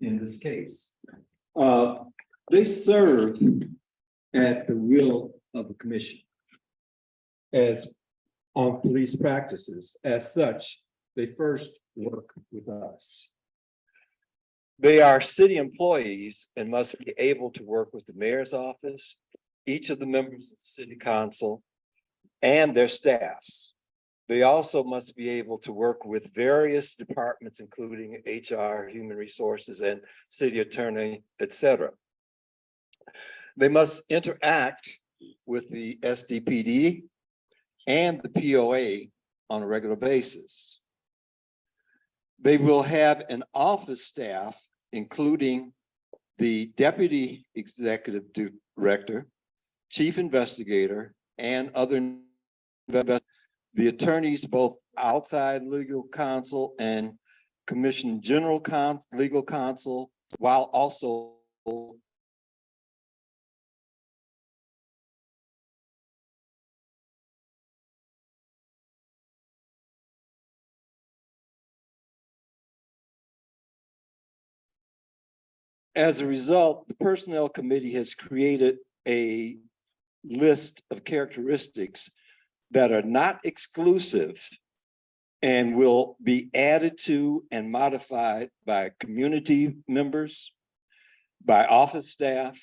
N: in this case. They serve at the will of the commission as on police practices. As such, they first work with us. They are city employees and must be able to work with the mayor's office, each of the members of the city council, and their staffs. They also must be able to work with various departments, including HR, human resources, and city attorney, etc. They must interact with the SDPD and the POA on a regular basis. They will have an office staff, including the deputy executive director, chief investigator, and other the attorneys, both outside legal counsel and commission general legal counsel, while also as a result, the Personnel Committee has created a list of characteristics that are not exclusive and will be added to and modified by community members, by office staff,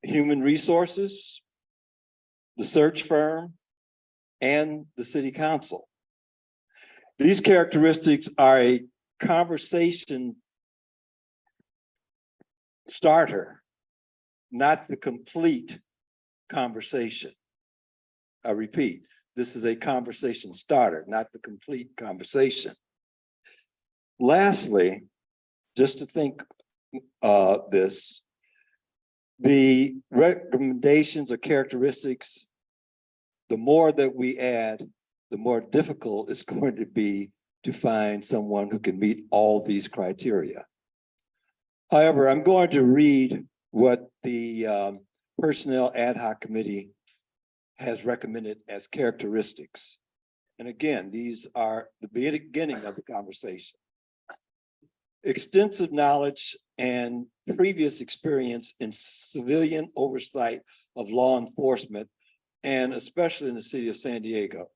N: human resources, the search firm, and the city council. These characteristics are a conversation starter, not the complete conversation. I repeat, this is a conversation starter, not the complete conversation. Lastly, just to think this, the recommendations or characteristics, the more that we add, the more difficult it's going to be to find someone who can meet all these criteria. However, I'm going to read what the Personnel Ad Hoc Committee has recommended as characteristics. And again, these are the beginning of the conversation. Extensive knowledge and previous experience in civilian oversight of law enforcement, and especially in the city of San Diego.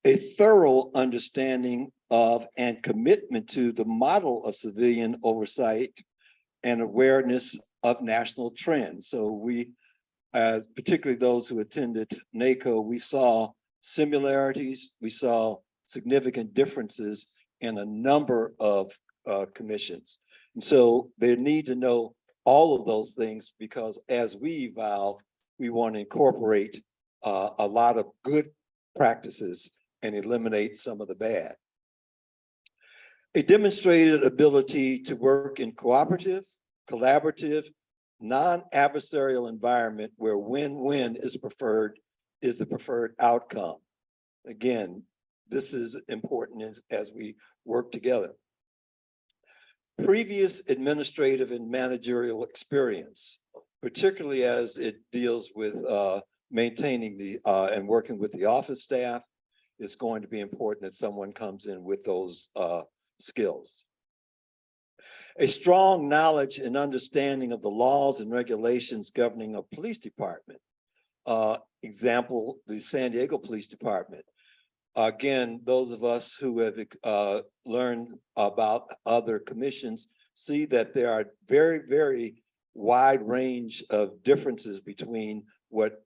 N: A thorough understanding of and commitment to the model of civilian oversight and awareness of national trends. So we, particularly those who attended NACO, we saw similarities, we saw significant differences in a number of commissions. And so they need to know all of those things, because as we evolve, we want to incorporate a lot of good practices and eliminate some of the bad. A demonstrated ability to work in cooperative, collaborative, non-adversarial environment where win-win is the preferred outcome. Again, this is important as we work together. Previous administrative and managerial experience, particularly as it deals with maintaining the and working with the office staff, it's going to be important that someone comes in with those skills. A strong knowledge and understanding of the laws and regulations governing a police department. Example, the San Diego Police Department. Again, those of us who have learned about other commissions see that there are very, very wide range of differences between what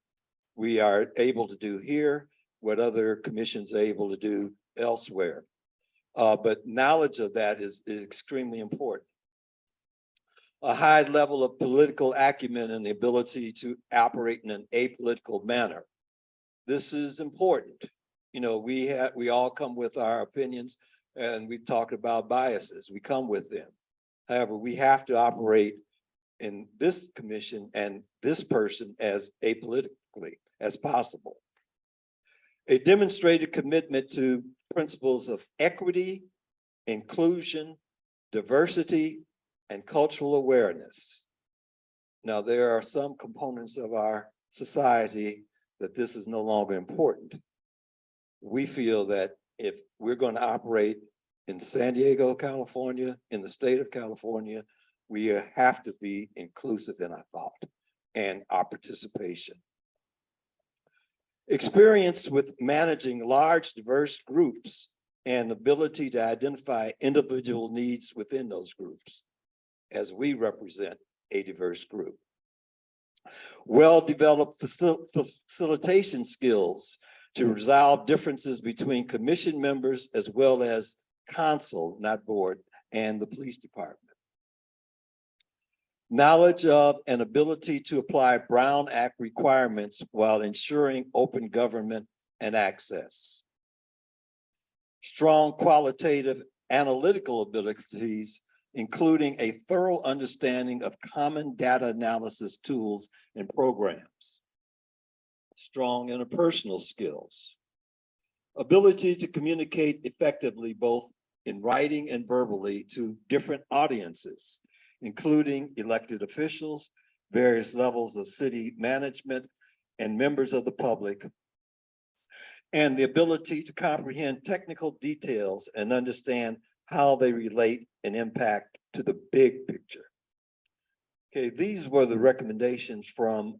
N: we are able to do here, what other commissions are able to do elsewhere. But knowledge of that is extremely important. A high level of political acumen and the ability to operate in an apolitical manner. This is important. You know, we all come with our opinions, and we talk about biases. We come with them. However, we have to operate in this commission and this person as apolitically as possible. A demonstrated commitment to principles of equity, inclusion, diversity, and cultural awareness. Now, there are some components of our society that this is no longer important. We feel that if we're going to operate in San Diego, California, in the state of California, we have to be inclusive in our thought and our participation. Experience with managing large, diverse groups and ability to identify individual needs within those groups, as we represent a diverse group. Well-developed facilitation skills to resolve differences between commission members as well as council, not board, and the police department. Knowledge of and ability to apply Brown Act requirements while ensuring open government and access. Strong qualitative analytical abilities, including a thorough understanding of common data analysis tools and programs. Strong interpersonal skills. Ability to communicate effectively both in writing and verbally to different audiences, including elected officials, various levels of city management, and members of the public, and the ability to comprehend technical details and understand how they relate and impact to the big picture. Okay, these were the recommendations from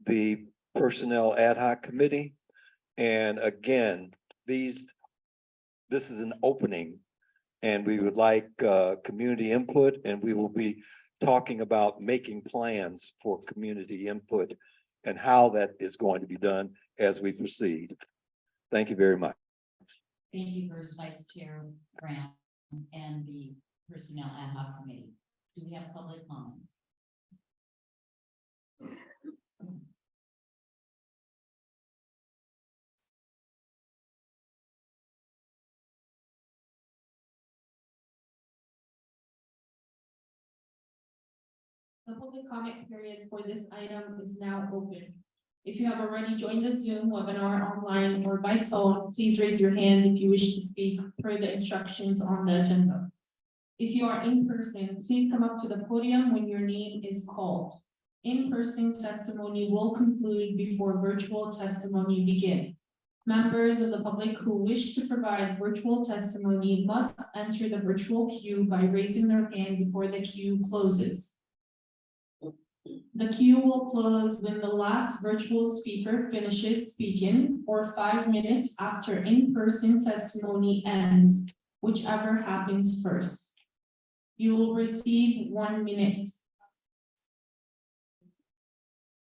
N: the Personnel Ad Hoc Committee. And again, this is an opening. And we would like community input, and we will be talking about making plans for community input and how that is going to be done as we proceed. Thank you very much.
B: Thank you, First Vice Chair Graham and the Personnel Ad Hoc Committee. Do we have public comments?
M: The public comment period for this item is now open. If you have already joined the Zoom webinar online or by phone, please raise your hand if you wish to speak per the instructions on the agenda. If you are in person, please come up to the podium when your name is called. In-person testimony will conclude before virtual testimony begins. Members of the public who wish to provide virtual testimony must enter the virtual queue by raising their hand before the queue closes. The queue will close when the last virtual speaker finishes speaking or 5 minutes after in-person testimony ends, whichever happens first. You will receive 1 minute.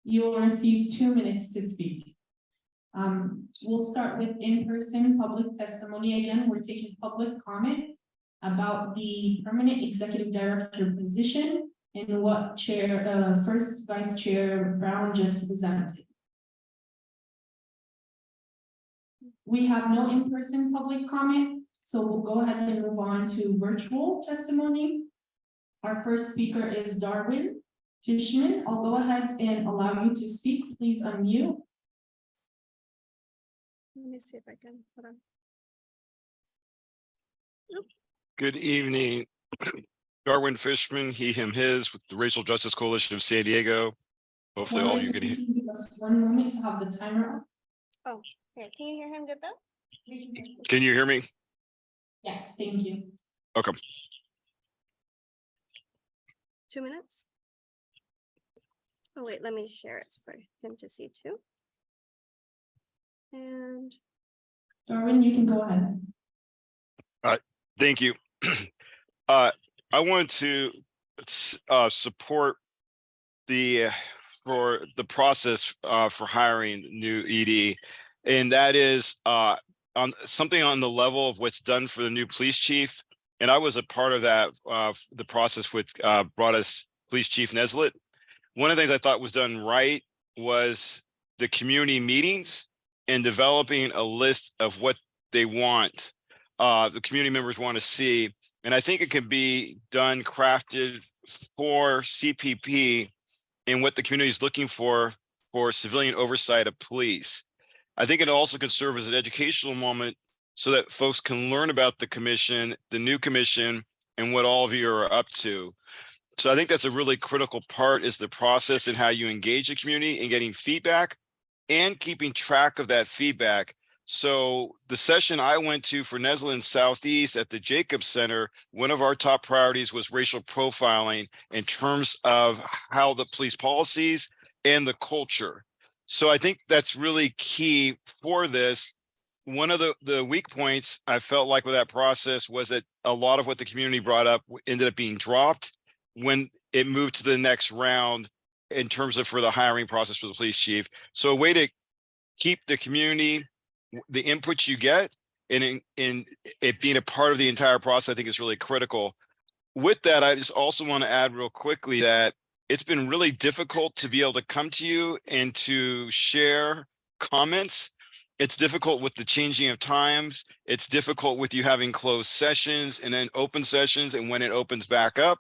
M: You will receive 2 minutes to speak. We'll start with in-person public testimony. Again, we're taking public comment about the permanent executive director position and what First Vice Chair Brown just presented. We have no in-person public comment, so we'll go ahead and move on to virtual testimony. Our first speaker is Darwin Fishman. I'll go ahead and allow you to speak. Please unmute.
A: Let me see if I can, hold on.
O: Good evening. Darwin Fishman, he, him, his, with the Racial Justice Coalition of San Diego. Hopefully all you can hear.
M: Give us 1 moment to have the timer up.
A: Okay, can you hear him good though?
O: Can you hear me?
M: Yes, thank you.
O: Okay.
A: 2 minutes? Oh, wait, let me share it for him to see too. And
M: Darwin, you can go ahead.
O: Thank you. I want to support for the process for hiring new ED, and that is on something on the level of what's done for the new police chief. And I was a part of that the process with brought us Police Chief Neslett. One of the things I thought was done right was the community meetings and developing a list of what they want, the community members want to see. And I think it can be done, crafted for CPP and what the community is looking for civilian oversight of police. I think it also could serve as an educational moment so that folks can learn about the commission, the new commission, and what all of you are up to. So I think that's a really critical part, is the process and how you engage the community and getting feedback and keeping track of that feedback. So the session I went to for Neslett Southeast at the Jacobs Center, one of our top priorities was racial profiling in terms of how the police policies and the culture. So I think that's really key for this. One of the weak points I felt like with that process was that a lot of what the community brought up ended up being dropped when it moved to the next round in terms of for the hiring process for the police chief. So a way to keep the community, the input you get, and in it being a part of the entire process, I think is really critical. With that, I just also want to add real quickly that it's been really difficult to be able to come to you and to share comments. It's difficult with the changing of times. It's difficult with you having closed sessions and then open sessions. And when it opens back up,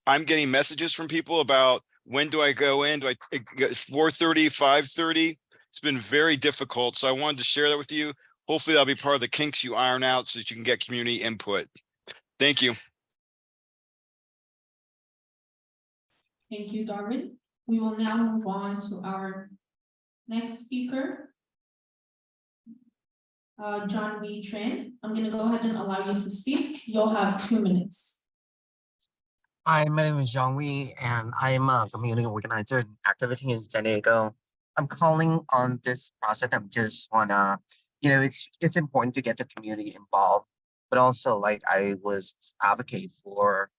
O: I'm getting messages from people about, when do I go in? Do I 4:30, 5:30? It's been very difficult. So I wanted to share that with you. Hopefully that'll be part of the kinks you iron out so that you can get community input. Thank you.
M: Thank you, Darwin. We will now move on to our next speaker. John B. Tran. I'm going to go ahead and allow you to speak. You'll have 2 minutes.
P: Hi, my name is John Wee, and I am a community organizer and activity in San Diego. I'm calling on this process. I'm just wanna, it's important to get the community involved, but also like I was advocate for,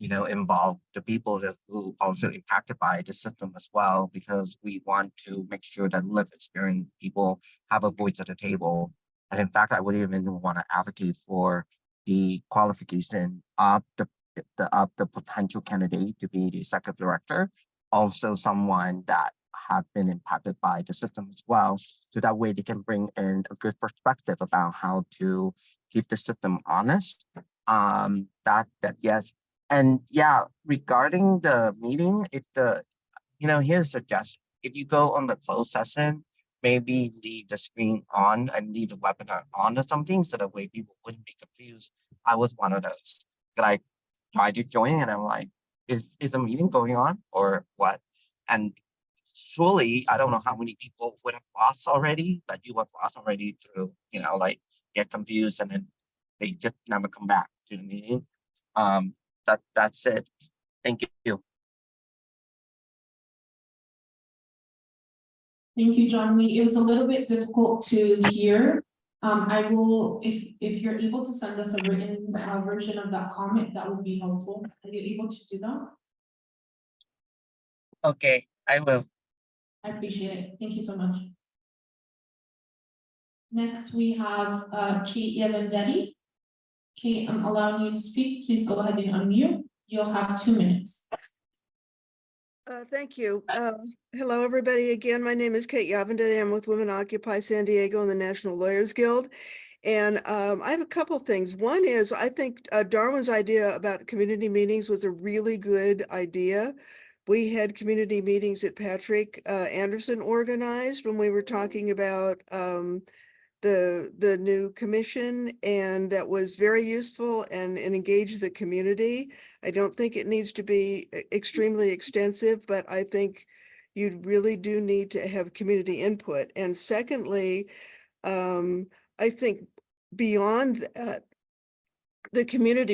P: involve the people that who also impacted by the system as well, because we want to make sure that lived experience people have a voice at the table. And in fact, I would even want to advocate for the qualification of the potential candidate to be the executive director, also someone that had been impacted by the system as well. So that way they can bring in a good perspective about how to keep the system honest. That yes. And yeah, regarding the meeting, if here's a suggestion. If you go on the closed session, maybe leave the screen on and leave the webinar on or something, so that way people wouldn't be confused. I was one of those that I tried to join and I'm like, is a meeting going on or what? And surely, I don't know how many people would have lost already, that you have lost already through, like get confused and then they just never come back to the meeting. That's it. Thank you.
M: Thank you, John Lee. It was a little bit difficult to hear. I will, if you're able to send us a written version of that comment, that would be helpful. Are you able to do that?
P: Okay, I will.
M: I appreciate it. Thank you so much. Next, we have Kate Yavandetti. Kate, I'm allowing you to speak. Please go ahead and unmute. You'll have 2 minutes.
Q: Thank you. Hello, everybody. Again, my name is Kate Yavandetti. I'm with Women Occupy San Diego and the National Lawyers Guild. And I have a couple things. One is, I think Darwin's idea about community meetings was a really good idea. We had community meetings that Patrick Anderson organized when we were talking about the new commission, and that was very useful and engages the community. I don't think it needs to be extremely extensive, but I think you really do need to have community input. And secondly, I think beyond that, the community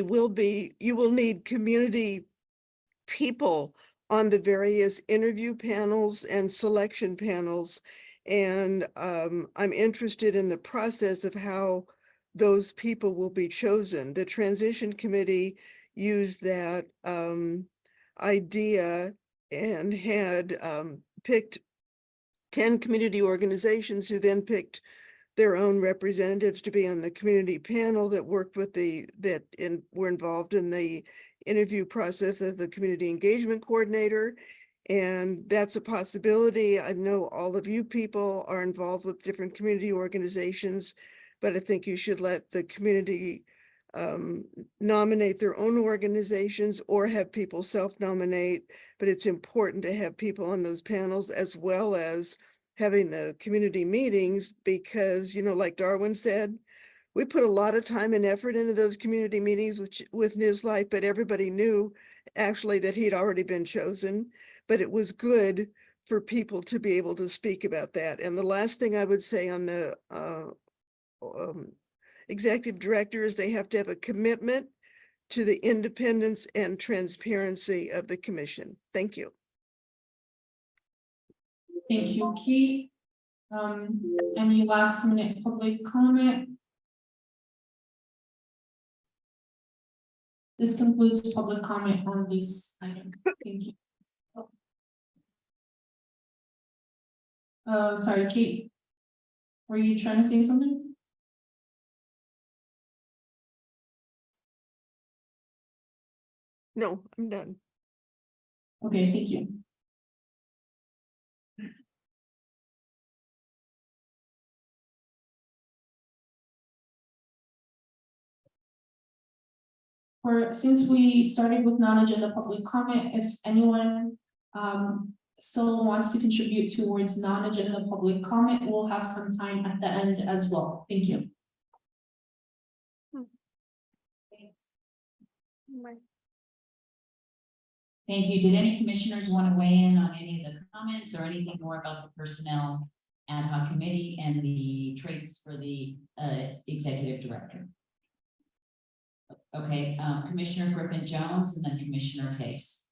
Q: you will need community people on the various interview panels and selection panels. And I'm interested in the process of how those people will be chosen. The transition committee used that idea and had picked 10 community organizations who then picked their own representatives to be on the community panel that worked with were involved in the interview process as the community engagement coordinator. And that's a possibility. I know all of you people are involved with different community organizations, but I think you should let the community nominate their own organizations or have people self-nominate. But it's important to have people on those panels as well as having the community meetings, because, like Darwin said, we put a lot of time and effort into those community meetings with Newslight, but everybody knew actually that he'd already been chosen. But it was good for people to be able to speak about that. And the last thing I would say on the executive director is they have to have a commitment to the independence and transparency of the commission. Thank you.
M: Thank you, Kate. Any last minute public comment? This concludes public comment on this item. Thank you. Sorry, Kate. Were you trying to say something?
Q: No, I'm done.
M: Okay, thank you. Since we started with non-agenda public comment, if anyone still wants to contribute towards non-agenda public comment, we'll have some time at the end as well. Thank you.
B: Thank you. Did any commissioners want to weigh in on any of the comments or anything more about the personnel ad hoc committee and the traits for the executive director? Okay, Commissioner Griffin Jones and then Commissioner Case.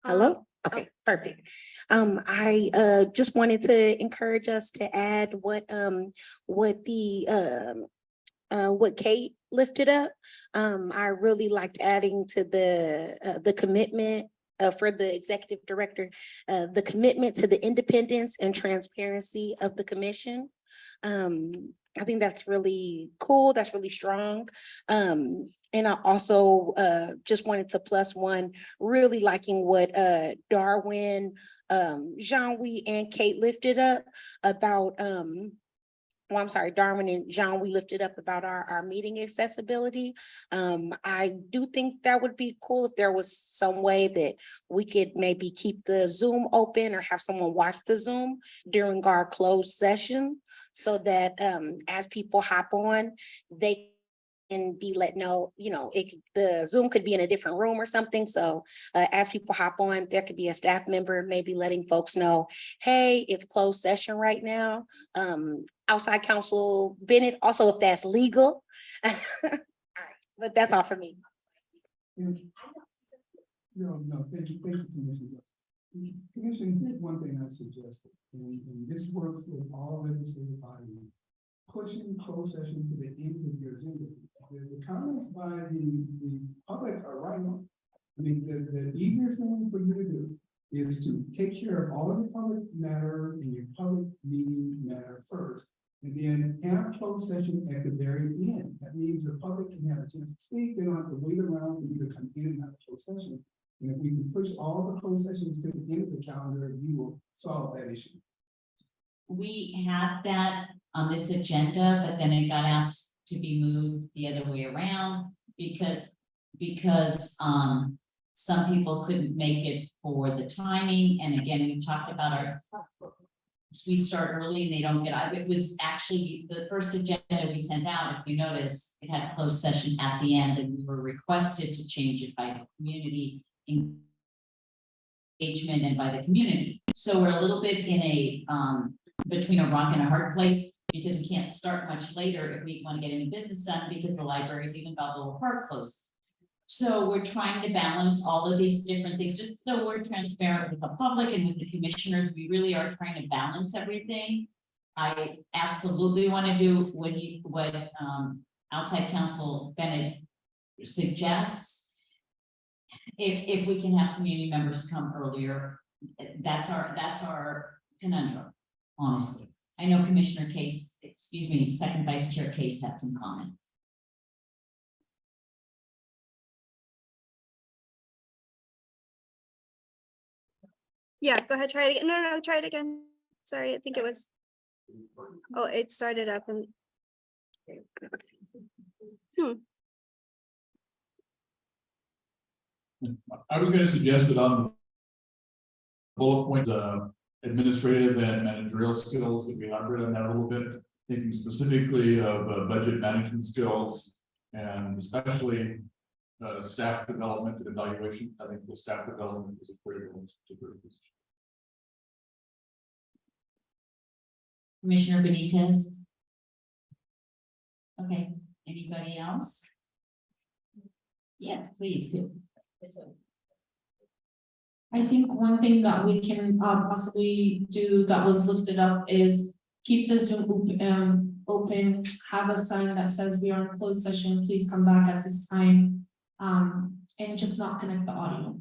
I: Hello? Okay, perfect. I just wanted to encourage us to add what what Kate lifted up. I really liked adding to the commitment for the executive director, the commitment to the independence and transparency of the commission. I think that's really cool. That's really strong. And I also just wanted to plus one, really liking what Darwin, Jean-Louis and Kate lifted up about well, I'm sorry, Darwin and John, we lifted up about our meeting accessibility. I do think that would be cool if there was some way that we could maybe keep the Zoom open or have someone watch the Zoom during our closed session so that as people hop on, they can be let know, you know, the Zoom could be in a different room or something. So as people hop on, there could be a staff member maybe letting folks know, hey, it's closed session right now. Outside counsel Bennett, also if that's legal. All right, but that's all for me.
C: No, thank you, Commissioner. Commissioner, here's one thing I suggested, and this works with all legislative bodies. Pushing closed session to the end of your agenda. The comments by the public are right on. I mean, the easiest thing for you to do is to take care of all of your public matter and your public meeting matter first. And then have closed session at the very end. That means the public can have a chance to speak. They don't have to wait around for you to come in and out of closed session. And if we can push all the closed sessions to the end of the calendar, you will solve that issue.
B: We had that on this agenda, but then it got asked to be moved the other way around because some people couldn't make it for the timing. And again, we talked about we start early and they don't get, it was actually the first agenda we sent out. If you notice, it had closed session at the end and we were requested to change it by the community engagement and by the community. So we're a little bit in a, between a rock and a hard place because we can't start much later if we want to get any business done because the libraries, even Balboa Park closed. So we're trying to balance all of these different things, just so we're transparent with the public and with the commissioners. We really are trying to balance everything. I absolutely want to do what outside counsel Bennett suggests. If we can have community members come earlier, that's our conundrum, honestly. I know Commissioner Case, excuse me, Second Vice Chair Case had some comments.
A: Yeah, go ahead, try it again. No, try it again. Sorry, I think it was. Oh, it started up and.
G: I was gonna suggest that on bullet points, administrative and managerial skills that we elaborate on that a little bit, thinking specifically of budget management skills and especially staff development and evaluation. I think the staff development is a critical in this particular position.
B: Commissioner Benitez. Okay, anybody else? Yes, please do.
M: I think one thing that we can possibly do that was lifted up is keep the Zoom open, have a sign that says we are in closed session, please come back at this time. And just not connect the audio.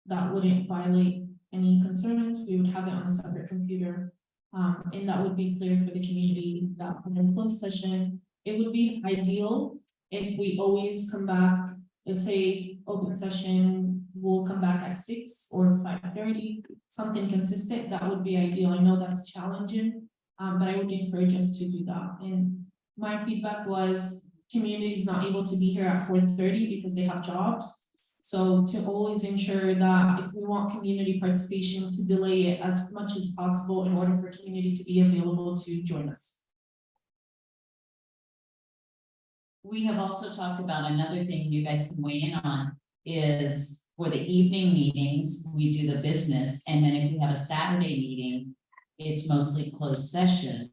M: That wouldn't violate any concerns. We would have it on a separate computer. And that would be clear for the community that we're in closed session. It would be ideal if we always come back, let's say open session, we'll come back at 6 or 5:30, something consistent. That would be ideal. I know that's challenging, but I would encourage us to do that. And my feedback was community is not able to be here at 4:30 because they have jobs. So to always ensure that if we want community participation, to delay it as much as possible in order for community to be available to join us.
B: We have also talked about another thing you guys can weigh in on is for the evening meetings, we do the business. And then if we have a Saturday meeting, it's mostly closed session.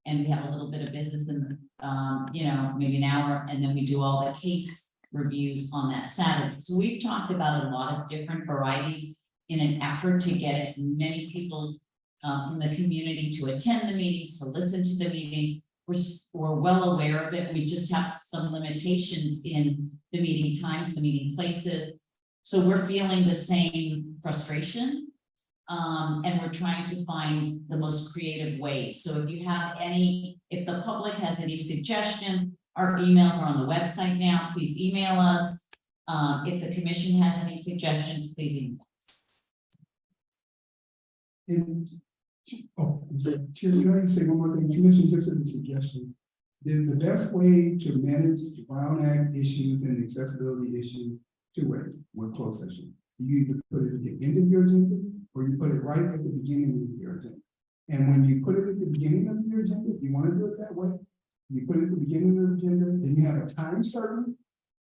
B: and we have a little bit of business in, you know, maybe an hour, and then we do all the case reviews on that Saturday. So we've talked about a lot of different varieties in an effort to get as many people from the community to attend the meetings, to listen to the meetings. We're well aware of it. We just have some limitations in the meeting times, the meeting places. So we're feeling the same frustration. And we're trying to find the most creative ways. So if you have if the public has any suggestions, our emails are on the website now. Please email us. If the commission has any suggestions, please email us.
C: Chair, can I say one more thing? Commission, just as a suggestion. The best way to manage the Brown Act issues and accessibility issues, two ways, one closed session. You either put it at the end of your agenda, or you put it right at the beginning of your agenda. And when you put it at the beginning of your agenda, if you want to do it that way, you put it at the beginning of the agenda, then you have a time certain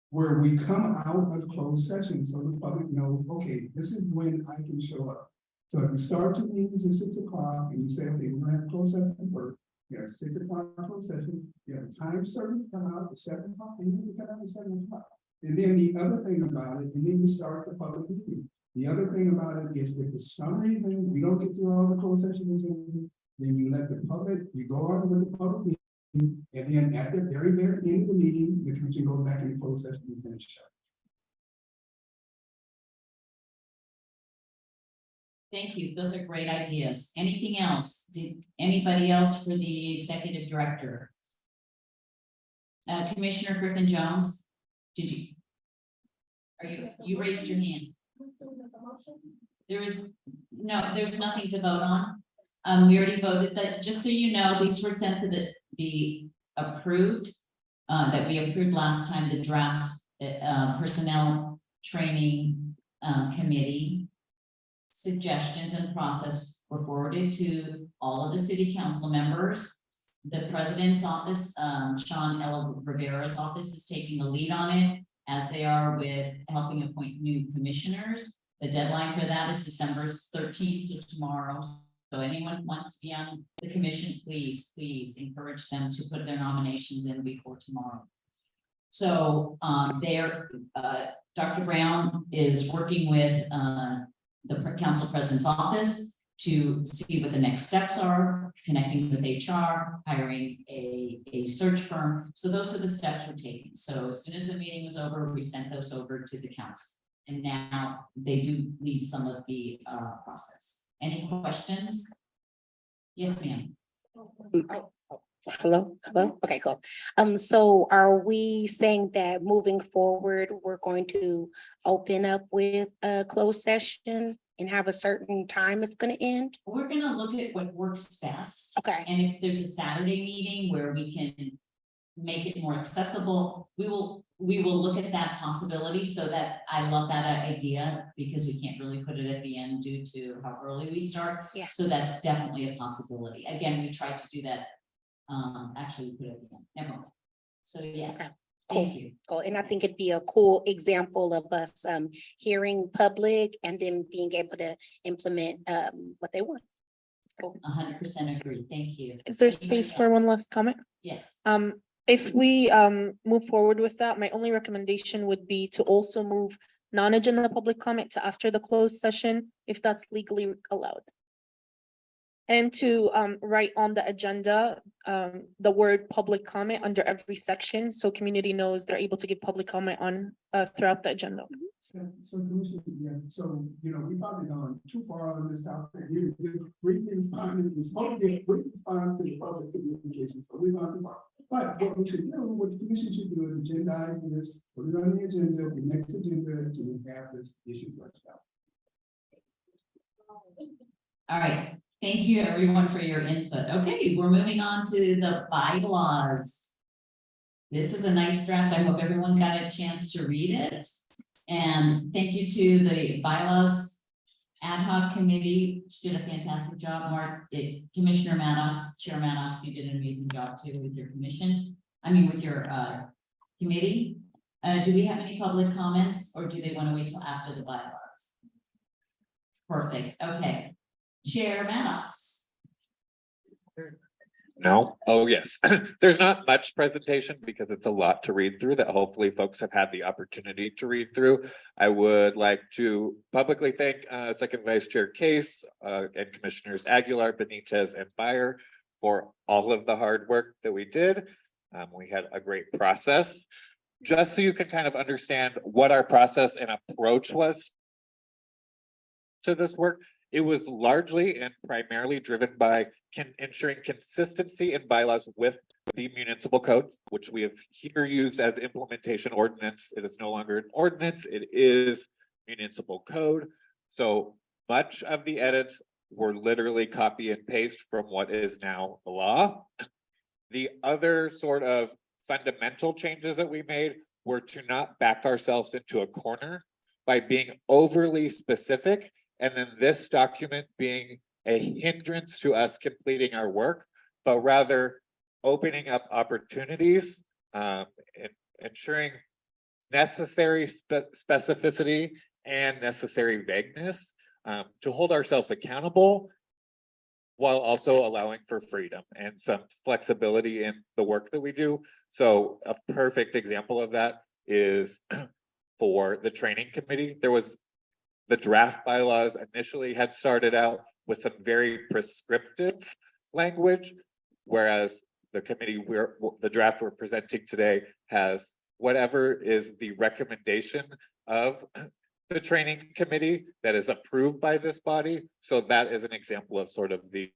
C: where we come out of closed session, so the public knows, okay, this is when I can show up. So if you start your meetings at 6 o'clock and you say, okay, we're gonna have closed session first, you have 6 o'clock closed session, you have a time certain to come out at 7 o'clock, and then you come out at 7 o'clock. And then the other thing about it, and then you start the public meeting. The other thing about it is if for some reason we don't get through all the closed session agendas, then you let the public, you go on with the public meeting, and then at the very end of the meeting, the commission goes back into closed session and finish up.
B: Thank you. Those are great ideas. Anything else? Did anybody else for the executive director? Commissioner Griffin Jones, did you? You raised your hand. There's nothing to vote on. We already voted that, just so you know, these were sent to the approved, that we approved last time, the draft personnel training committee suggestions and process were forwarded to all of the city council members. The president's office, Sean L. Rivera's office, is taking the lead on it, as they are with helping appoint new commissioners. The deadline for that is December 13th, so tomorrow. So anyone who wants to be on the commission, please encourage them to put their nominations in before tomorrow. So Dr. Brown is working with the council president's office to see what the next steps are, connecting with HR, hiring a search firm. So those are the steps we're taking. So as soon as the meeting was over, we sent those over to the council. And now they do lead some of the process. Any questions? Yes, ma'am.
I: Hello. Okay, cool. So are we saying that moving forward, we're going to open up with a closed session and have a certain time it's gonna end?
B: We're gonna look at what works best.
I: Okay.
B: And if there's a Saturday meeting where we can make it more accessible, we will look at that possibility. So that I love that idea, because we can't really put it at the end due to how early we start.
I: Yeah.
B: So that's definitely a possibility. Again, we tried to do that. Actually, we put it at the end. Never mind. So yes,
I: Okay.
B: thank you.
I: Cool. And I think it'd be a cool example of us hearing public and then being able to implement what they want. Cool.
B: 100% agree. Thank you.
D: Is there
B: Anybody
D: space for
B: else?
D: one last comment?
B: Yes.
D: If we move forward with that, my only recommendation would be to also move non-agenda public comment to after the closed session, if that's legally allowed. And to write on the agenda, the word public comment under every section, so community knows they're able to give public comment on throughout the agenda.
C: So Commissioner, yeah, so, you know, we've probably gone too far on this topic. You just briefly responded, it's supposed to be a brief response to the public communication, so we've gone too far. But what we should do, what the commission should do is agendize this, put it on the agenda, the next agenda, to have this issue fleshed out.
B: All right. Thank you, everyone, for your input. Okay, we're moving on to the bylaws. This is a nice draft. I hope everyone got a chance to read it. And thank you to the bylaws ad hoc committee, which did a fantastic job. Mark, Commissioner Maddox, Chair Maddox, you did an amazing job too with your with your committee. Do we have any public comments, or do they want to wait till after the bylaws? Perfect. Okay. Chair Maddox.
R: No, oh, yes. There's not much presentation because it's a lot to read through that hopefully folks have had the opportunity to read through. I would like to publicly thank Second Vice Chair Case and Commissioners Aguilar, Benitez, and Byer for all of the hard work that we did. We had a great process. Just so you can kind of understand what our process and approach was to this work, it was largely and primarily driven by ensuring consistency in bylaws with the municipal codes, which we have here used as implementation ordinance. It is no longer an ordinance, it is municipal code. So much of the edits were literally copy and paste from what is now the law. The other sort of fundamental changes that we made were to not back ourselves into a corner by being overly specific, and then this document being a hindrance to us completing our work, but rather opening up opportunities, and ensuring necessary specificity and necessary vagueness, to hold ourselves accountable while also allowing for freedom and some flexibility in the work that we do. So a perfect example of that is for the training committee. There was the draft bylaws initially had started out with some very prescriptive language, whereas the committee the draft we're presenting today has whatever is the recommendation of the training committee that is approved by this body. So that is an example of sort of the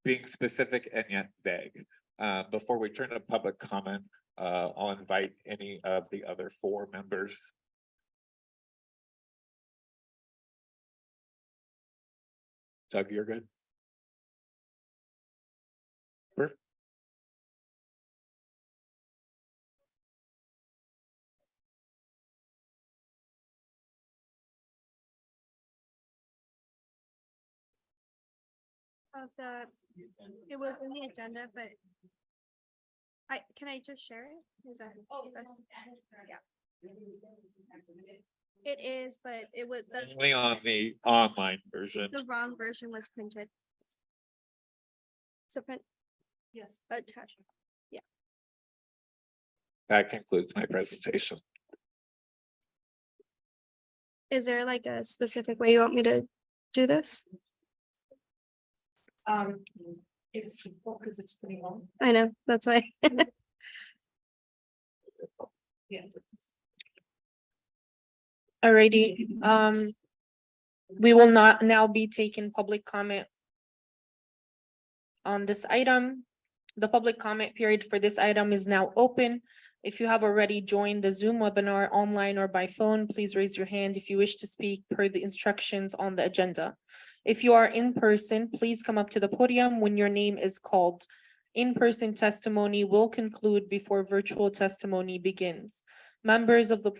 R: being specific and yet vague. Before we turn to public comment, I'll invite any of the other four members. Doug, you're good? Perfect.
A: Of it was in the agenda, but can I just share it? Is that? Yeah. It is, but it was
R: Only on the online version.
A: the wrong version was printed. So print. Yes. Attach. Yeah.
R: That concludes my presentation.
A: Is there like a specific way you want me to do this?
F: It's because it's pretty long.
A: I know, that's why.
F: Yeah.
J: Alrighty, we will not now be taking public comment on this item. The public comment period for this item is now open. If you have already joined the Zoom webinar online or by phone, please raise your hand if you wish to speak per the instructions on the agenda. If you are in person, please come up to the podium when your name is called. In-person testimony will conclude before virtual testimony begins. Members of the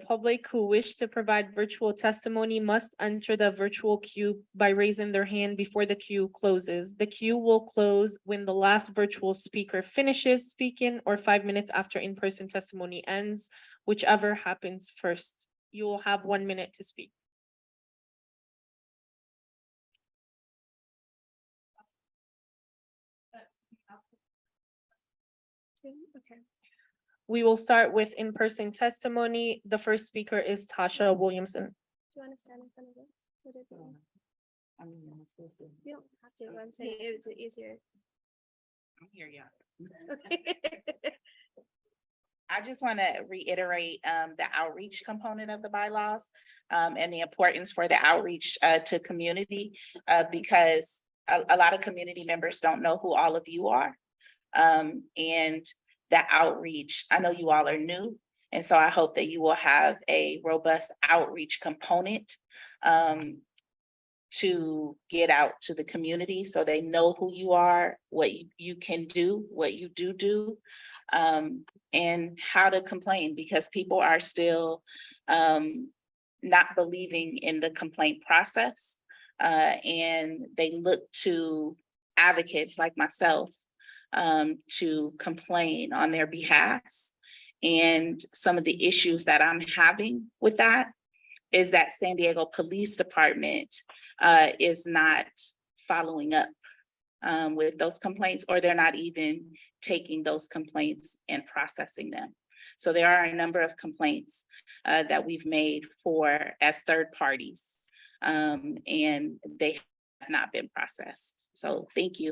J: public who wish to provide virtual testimony must enter the virtual queue by raising their hand before the queue closes. The queue will close when the last virtual speaker finishes speaking or 5 minutes after in-person testimony ends, whichever happens first. You will have 1 minute to speak.
A: Okay.
J: We will start with in-person testimony. The first speaker is Tasha Williamson.
A: Do you want to stand in front of it? You don't have to, I'm saying it's easier.
F: I'm here, yeah.
A: Okay.
S: I just want to reiterate the outreach component of the bylaws and the importance for the outreach to community because a lot of community members don't know who all of you are. And the outreach, I know you all are new, and so I hope that you will have a robust outreach component to get out to the community so they know who you are, what you can do, what you do, and how to complain, because people are still not believing in the complaint process. And they look to advocates like myself to complain on their behalves. And some of the issues that I'm having with that is that San Diego Police Department is not following up with those complaints, or they're not even taking those complaints and processing them. So there are a number of complaints that we've made as third parties, and they have not been processed. So thank you.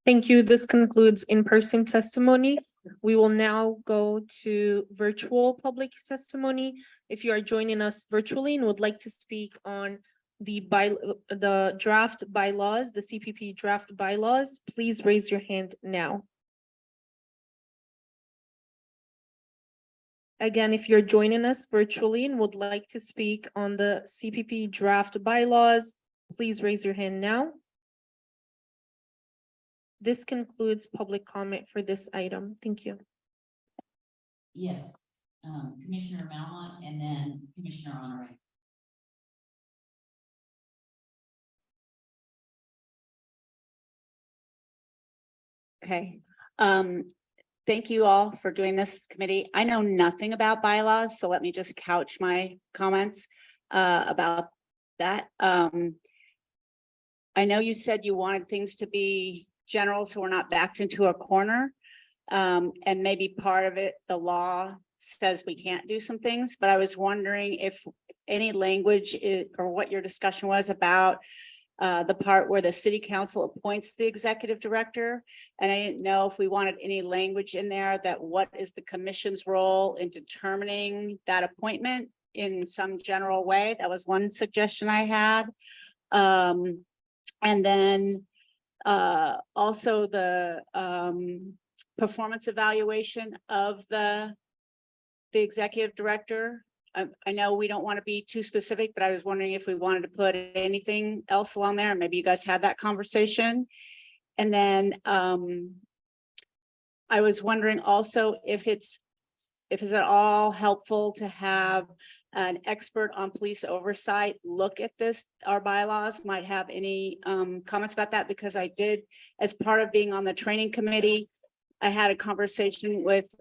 D: Thank you. This concludes in-person testimony. We will now go to virtual public testimony. If you are joining us virtually and would like to speak on the draft bylaws, the CPP draft bylaws, please raise your hand now. Again, if you're joining us virtually and would like to speak on the CPP draft bylaws, please raise your hand now. This concludes public comment for this item. Thank you.
B: Yes, Commissioner Malmont and then Commissioner Honore.
T: Okay, thank you all for doing this committee. I know nothing about bylaws, so let me just couch my comments about that. I know you said you wanted things to be general, so we're not backed into a corner. And maybe part of it, the law says we can't do some things, but I was wondering if any language or what your discussion was about the part where the city council appoints the executive director. And I didn't know if we wanted any language in there that what is the commission's role in determining that appointment in some general way. That was one suggestion I had. And then also the performance evaluation of the executive director. I know we don't want to be too specific, but I was wondering if we wanted to put anything else along there. Maybe you guys had that conversation. And then I was wondering also if it's at all helpful to have an expert on police oversight look at this. Our bylaws might have any comments about that, because I did, as part of being on the training committee, I had a conversation with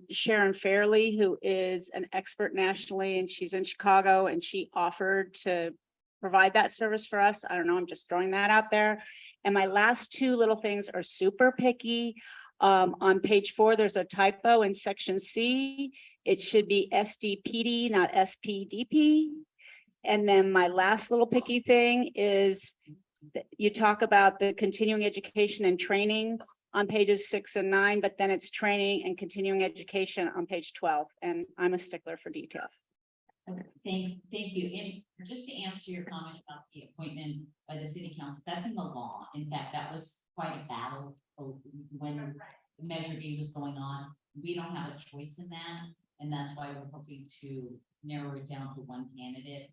T: Sharon Fairley, who is an expert nationally, and she's in Chicago, and she offered to provide that service for us. I don't know, I'm just throwing that out there. And my last two little things are super picky. On page 4, there's a typo in section C. It should be SDPD, not SPDP. And then my last little picky thing is that you talk about the continuing education and training on pages 6 and 9, but then it's training and continuing education on page 12. And I'm a stickler for detail.
B: Okay, thank you. And just to answer your comment about the appointment by the city council, that's in the law. In fact, that was quite a battle when Measure B was going on. We don't have a choice in that. And that's why we're hoping to narrow it down to one candidate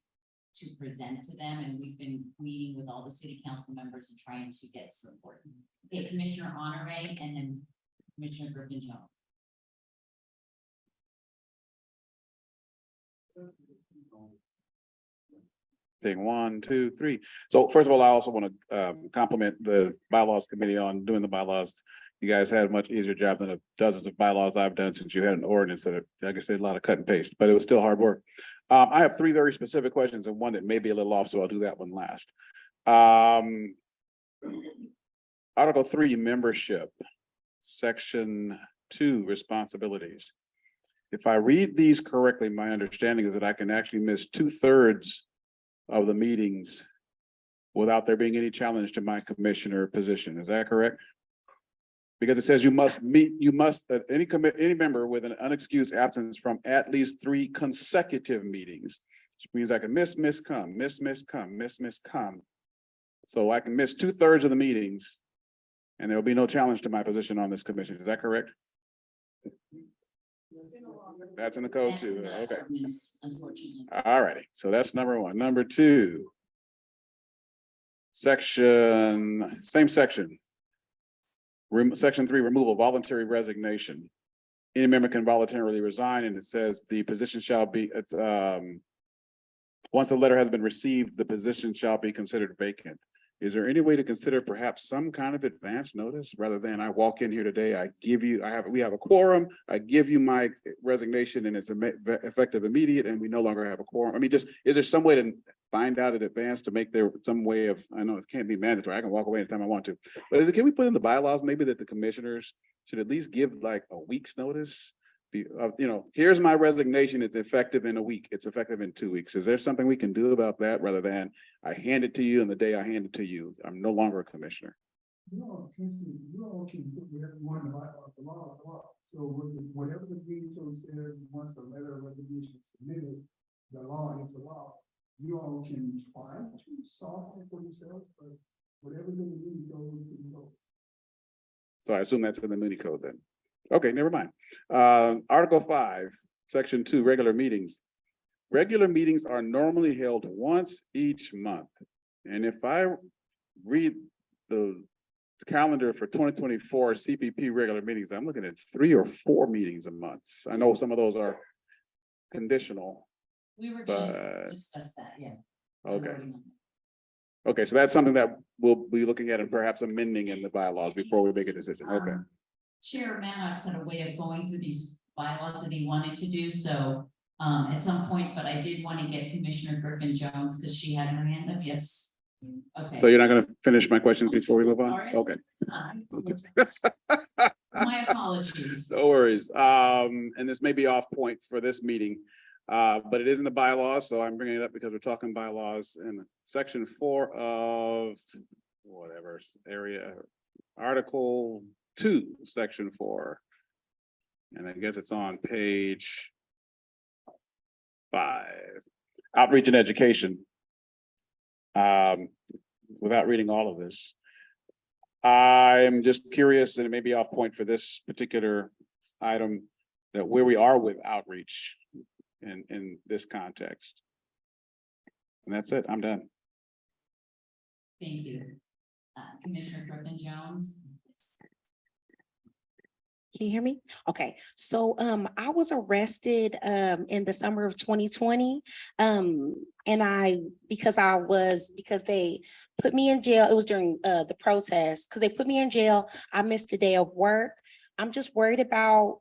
B: to present to them. And we've been meeting with all the city council members and trying to get support. Okay, Commissioner Honore and then Commissioner Griffin-Jones.
H: Thing 1, 2, 3. So first of all, I also want to compliment the bylaws committee on doing the bylaws. You guys had a much easier job than the dozens of bylaws I've done since you had an ordinance that, like I said, a lot of cut and paste, but it was still hard work. I have 3 very specific questions and one that may be a little off, so I'll do that one last. Article 3, membership, section 2, responsibilities. If I read these correctly, my understanding is that I can actually miss 2/3 of the meetings without there being any challenge to my commissioner position. Is that correct? Because it says you must any member with an unexcused absence from at least 3 consecutive meetings, which means I can miss, come, miss, come, miss, come. So I can miss 2/3 of the meetings and there will be no challenge to my position on this commission. Is that correct? That's in the code too. Okay.
B: Unfortunately.
H: All righty. So that's number 1. Number 2. Same section. Section 3, removal, voluntary resignation. Any member can voluntarily resign, and it says the position shall be, once the letter has been received, the position shall be considered vacant. Is there any way to consider perhaps some kind of advance notice rather than I walk in here today, I give you, we have a quorum, I give you my resignation and it's effective immediate and we no longer have a quorum? I mean, just, is there some way to find out in advance to make there some way of, I know it can't be mandatory, I can walk away anytime I want to. But can we put in the bylaws maybe that the commissioners should at least give like a week's notice? Here's my resignation, it's effective in a week, it's effective in 2 weeks. Is there something we can do about that rather than I hand it to you and the day I hand it to you, I'm no longer a commissioner?
C: You all can put whatever you want about the law. So whatever the veto says, once the letter of resignation is submitted, the law is the law. You all can try to solve it for yourself, but whatever's in the veto is the veto.
H: So I assume that's in the mini code then. Okay, never mind. Article 5, Section 2, regular meetings. Regular meetings are normally held once each month. And if I read the calendar for 2024 CPP regular meetings, I'm looking at 3 or 4 meetings a month. I know some of those are conditional.
B: We were
H: But-
B: gonna discuss that, yeah.
H: Okay. Okay, so that's something that we'll be looking at and perhaps amending in the bylaws before we make a decision. Okay.
B: Chair Manox had a way of going through these bylaws that he wanted to do, so at some point, but I did want to get Commissioner Griffin Jones, because she had her hand up, yes. Okay.
H: So you're not gonna finish my questions before we move on?
B: Sorry.
H: Okay.
B: My apologies.
H: No worries. And this may be off point for this meeting, but it is in the bylaws, so I'm bringing it up because we're talking bylaws in section 4 of whatever area, Article 2, section 4. And I guess it's on page 5, outreach and education. Without reading all of this, I'm just curious, and it may be off point for this particular item, that where we are with outreach in this context. And that's it, I'm done.
B: Thank you. Commissioner Griffin Jones.
I: Can you hear me? Okay, so I was arrested in the summer of 2020. And because they put me in jail, it was during the protest, because they put me in jail, I missed a day of work. I'm just worried about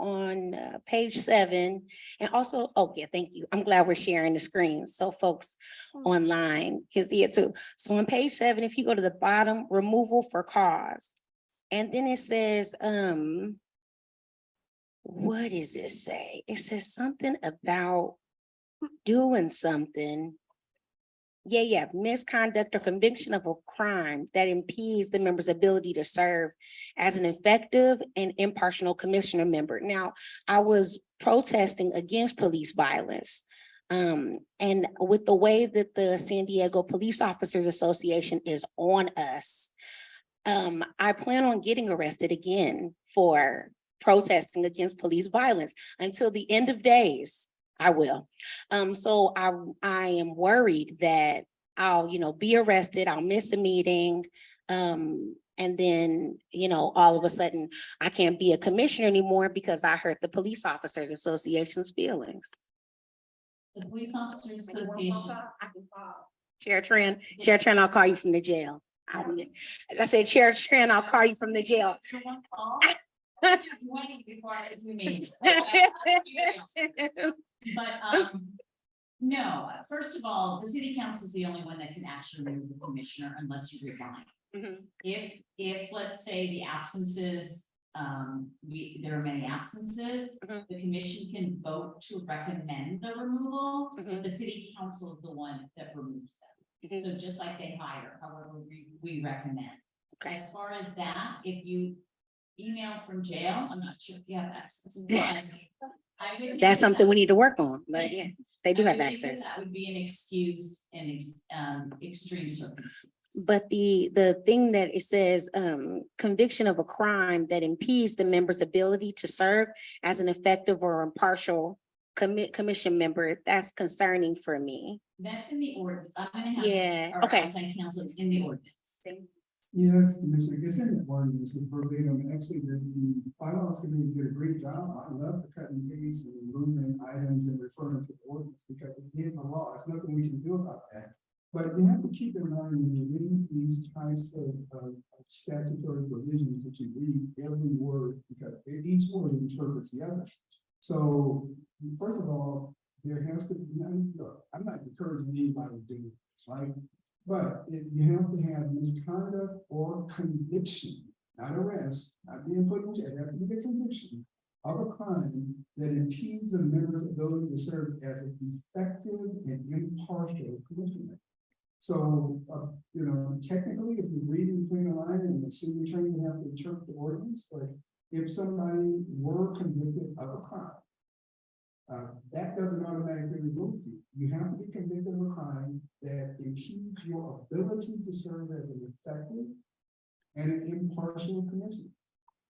I: on page 7, and also, oh yeah, thank you. I'm glad we're sharing the screen so folks online can see it too. So on page 7, if you go to the bottom, removal for cause. And then it says, what does it say? It says something about doing something. Yeah, misconduct or conviction of a crime that impedes the member's ability to serve as an effective and impartial commissioner member. Now, I was protesting against police violence. And with the way that the San Diego Police Officers Association is on us, I plan on getting arrested again for protesting against police violence until the end of days. I will. So I am worried that I'll, be arrested, I'll miss a meeting. And then, all of a sudden I can't be a commissioner anymore because I hurt the Police Officers Association's feelings.
B: The Police Officers Association.
I: Chair Tran, I'll call you from the jail. I said, Chair Tran, I'll call you from the jail.
B: But no, first of all, the city council is the only one that can actually remove the commissioner unless you resign. If let's say the absences, there are many absences, the commission can vote to recommend the removal, but the city council is the one that removes them. So just like they hire, however, we recommend. As far as that, if you email from jail, I'm not sure if you have access.
I: Yeah.
B: I would think
I: That's something we
B: that's-
I: need to work on, but yeah, they do
B: I
I: have
B: would think that
I: access.
B: That would be an excused and extreme circumstance.
I: But the thing that it says, conviction of a crime that impedes the member's ability to serve as an effective or impartial commission member, that's concerning for me.
B: That's in the ordinance. I'm gonna have.
I: Yeah,
B: our
I: okay.
B: outside counsel, it's in the ordinance.
C: Yes, Commissioner, it's in the ordinance, it's verbatim. Actually, the bylaws committee did a great job. I love the cut and paste and removing items and referring to the ordinance because it's in the law. There's nothing we can do about that. But you have to keep in mind when you read these types of statutory provisions that you read every word, because each word interprets the other. So, first of all, there has to be, look, I'm not encouraging anybody to do this, right? But you have to have misconduct or conviction, not arrest, not being put in jail, there has to be a conviction of a crime that impedes a member's ability to serve as an effective and impartial commissioner. So, technically, if you're reading between the line and the city attorney, you have to interpret the ordinance, but if somebody were convicted of a crime, that doesn't automatically remove you. You have to be convicted of a crime that impedes your ability to serve as an effective and an impartial commissioner.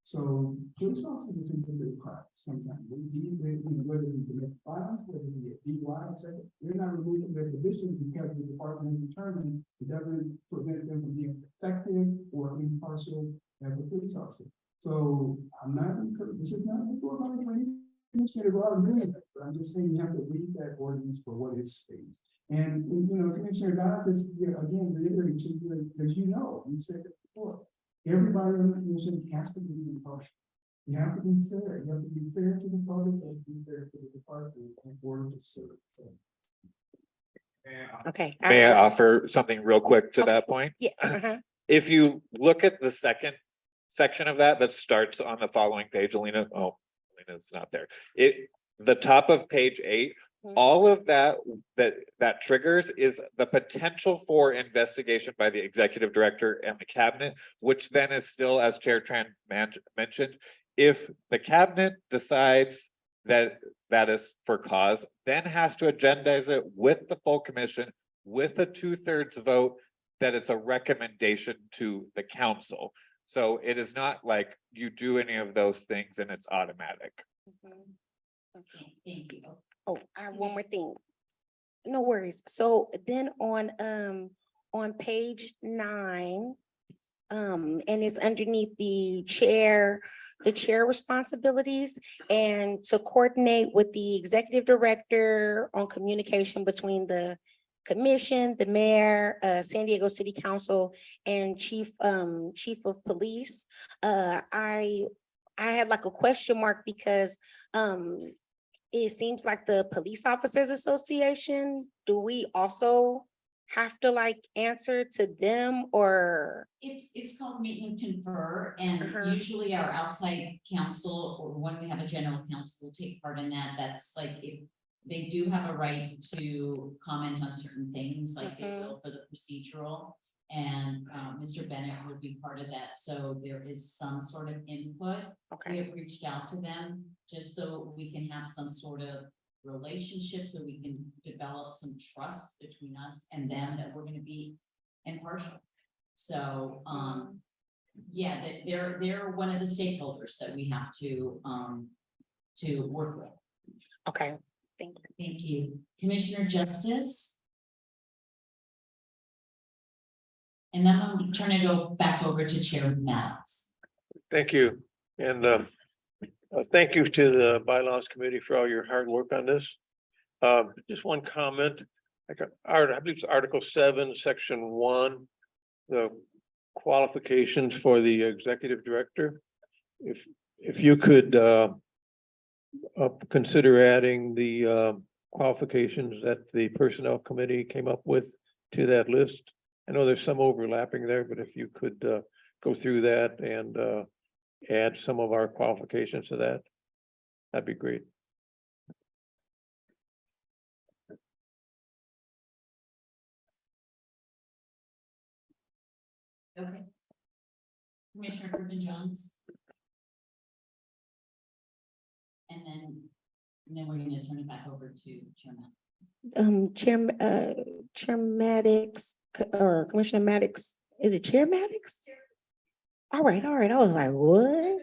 C: So police officers can commit crimes sometimes. Whether we commit violence, whether it be a DUI, etc., they're not removed from their position because the department is determined it doesn't prevent them from being effective or impartial as a police officer. So I'm not encouraging, this is not a training commissioner to go out and do anything, but I'm just saying you have to read that ordinance for what it states. And Commissioner Dodd just again reiterating to you, as you know, we said it before. Everybody on the commission has to be impartial. You have to be fair. You have to be fair to the public and be fair to the department in order to serve. So.
T: Okay.
R: May I offer something real quick to that point?
T: Yeah.
R: If you look at the second section of that starts on the following page, Alina, Alina's not there. The top of page 8, all of that triggers is the potential for investigation by the executive director and the cabinet, which then is still, as Chair Tran mentioned, if the cabinet decides that is for cause, then has to agendize it with the full commission, with a 2/3 vote, that it's a recommendation to the council. So it is not like you do any of those things and it's automatic.
I: Okay, thank you. Oh, I have one more thing. No worries. So then on page 9, and it's underneath the chair responsibilities and to coordinate with the executive director on communication between the commission, the mayor, San Diego City Council, and chief of police. I had like a question mark because it seems like the Police Officers Association, do we also have to like answer to them, or?
B: It's called meet and confer, and
I: Uh-huh.
B: usually our outside counsel, or when we have a general counsel, will take part in that. That's like, if they do have a right to comment on certain things, like they will for the procedural. And Mr. Bennett would be part of that, so there is some sort of input.
I: Okay.
B: We have reached out to them just so we can have some sort of relationship, so we can develop some trust between us and them that we're gonna be impartial. So, yeah, they're one of the stakeholders that we have to work with.
I: Okay, thank you.
B: Thank you. Commissioner Justice? And then I'm turn it back over to Chair Maddox.
U: Thank you. And thank you to the bylaws committee for all your hard work on this. Just one comment, I believe it's Article 7, Section 1, the qualifications for the executive director. If you could consider adding the qualifications that the personnel committee came up with to that list. I know there's some overlapping there, but if you could go through that and add some of our qualifications to that, that'd be great.
B: Okay. Commissioner Griffin Jones. And then we're gonna turn it back over to Chairman.
I: Chair Maddox, or Commissioner Maddox, is it Chair Maddox? All right, I was like, what?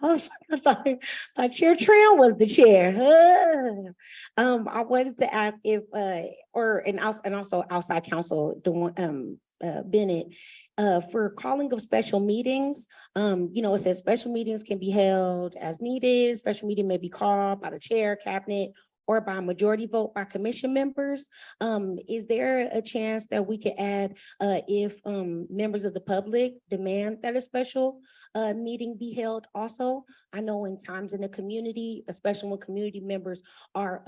I: I thought Chair Tran was the chair. I wanted to ask if, and also outside counsel, Bennett, for calling of special meetings, it says special meetings can be held as needed. Special meeting may be called by the chair, cabinet, or by majority vote by commission members. Is there a chance that we could add, if, members of the public demand that a special, meeting be held also? I know in times in the community, especially when community members are,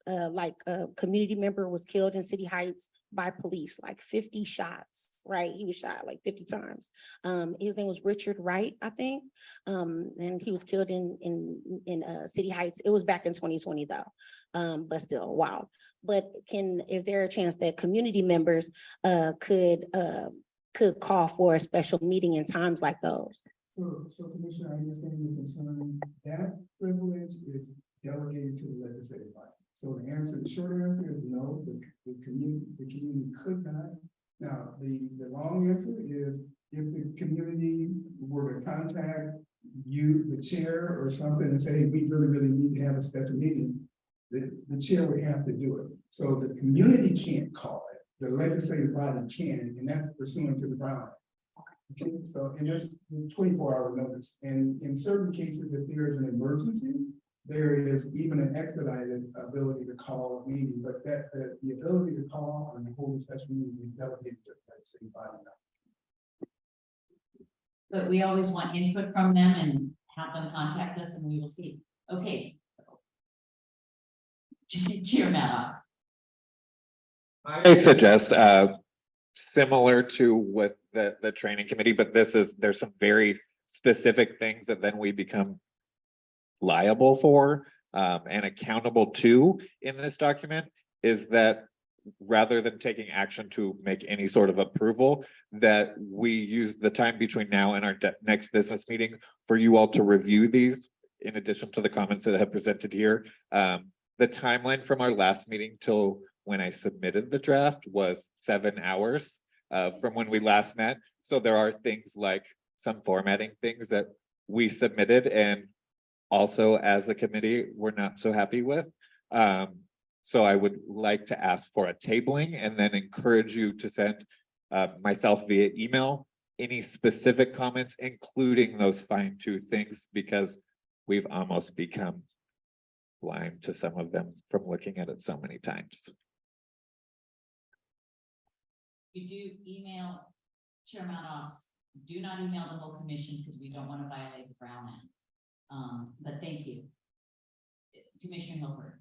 I: like a community member was killed in City Heights by police, like 50 shots, right? He was shot like 50 times. His name was Richard Wright, I think. And he was killed in City Heights. It was back in 2020 though, but still, wow. But is there a chance that community members could call for a special meeting in times like those?
C: So Commissioner, I understand your concern. That privilege is delegated to the legislative body. So the short answer is no, the community could not. Now, the long answer is if the community were to contact you, the chair or something and say, we really need to have a special meeting, the chair would have to do it. So the community can't call it, the legislative body can, and that's pursuant to the Brown Act. Okay, so, and there's 24-hour notice, and in certain cases, if there is an emergency, there is even an expedited ability to call a meeting, but the ability to call and hold a special meeting is delegated to the city body.
B: But we always want input from them and have them contact us and we will see. Okay. Chair Maddox.
R: I suggest, similar to what the training committee, but there's some very specific things that then we become liable for, and accountable to in this document, is that rather than taking action to make any sort of approval, that we use the time between now and our next business meeting for you all to review these, in addition to the comments that I have presented here. The timeline from our last meeting till when I submitted the draft was 7 hours from when we last met. So there are things like some formatting things that we submitted and also as a committee we're not so happy with. So I would like to ask for a tabling and then encourage you to send myself via email any specific comments, including those fine-tooth things, because we've almost become blind to some of them from looking at it so many times.
B: You do email Chair Maddox, do not email the whole commission because we don't want to violate the Brown Act. But thank you. Commissioner Hilbert.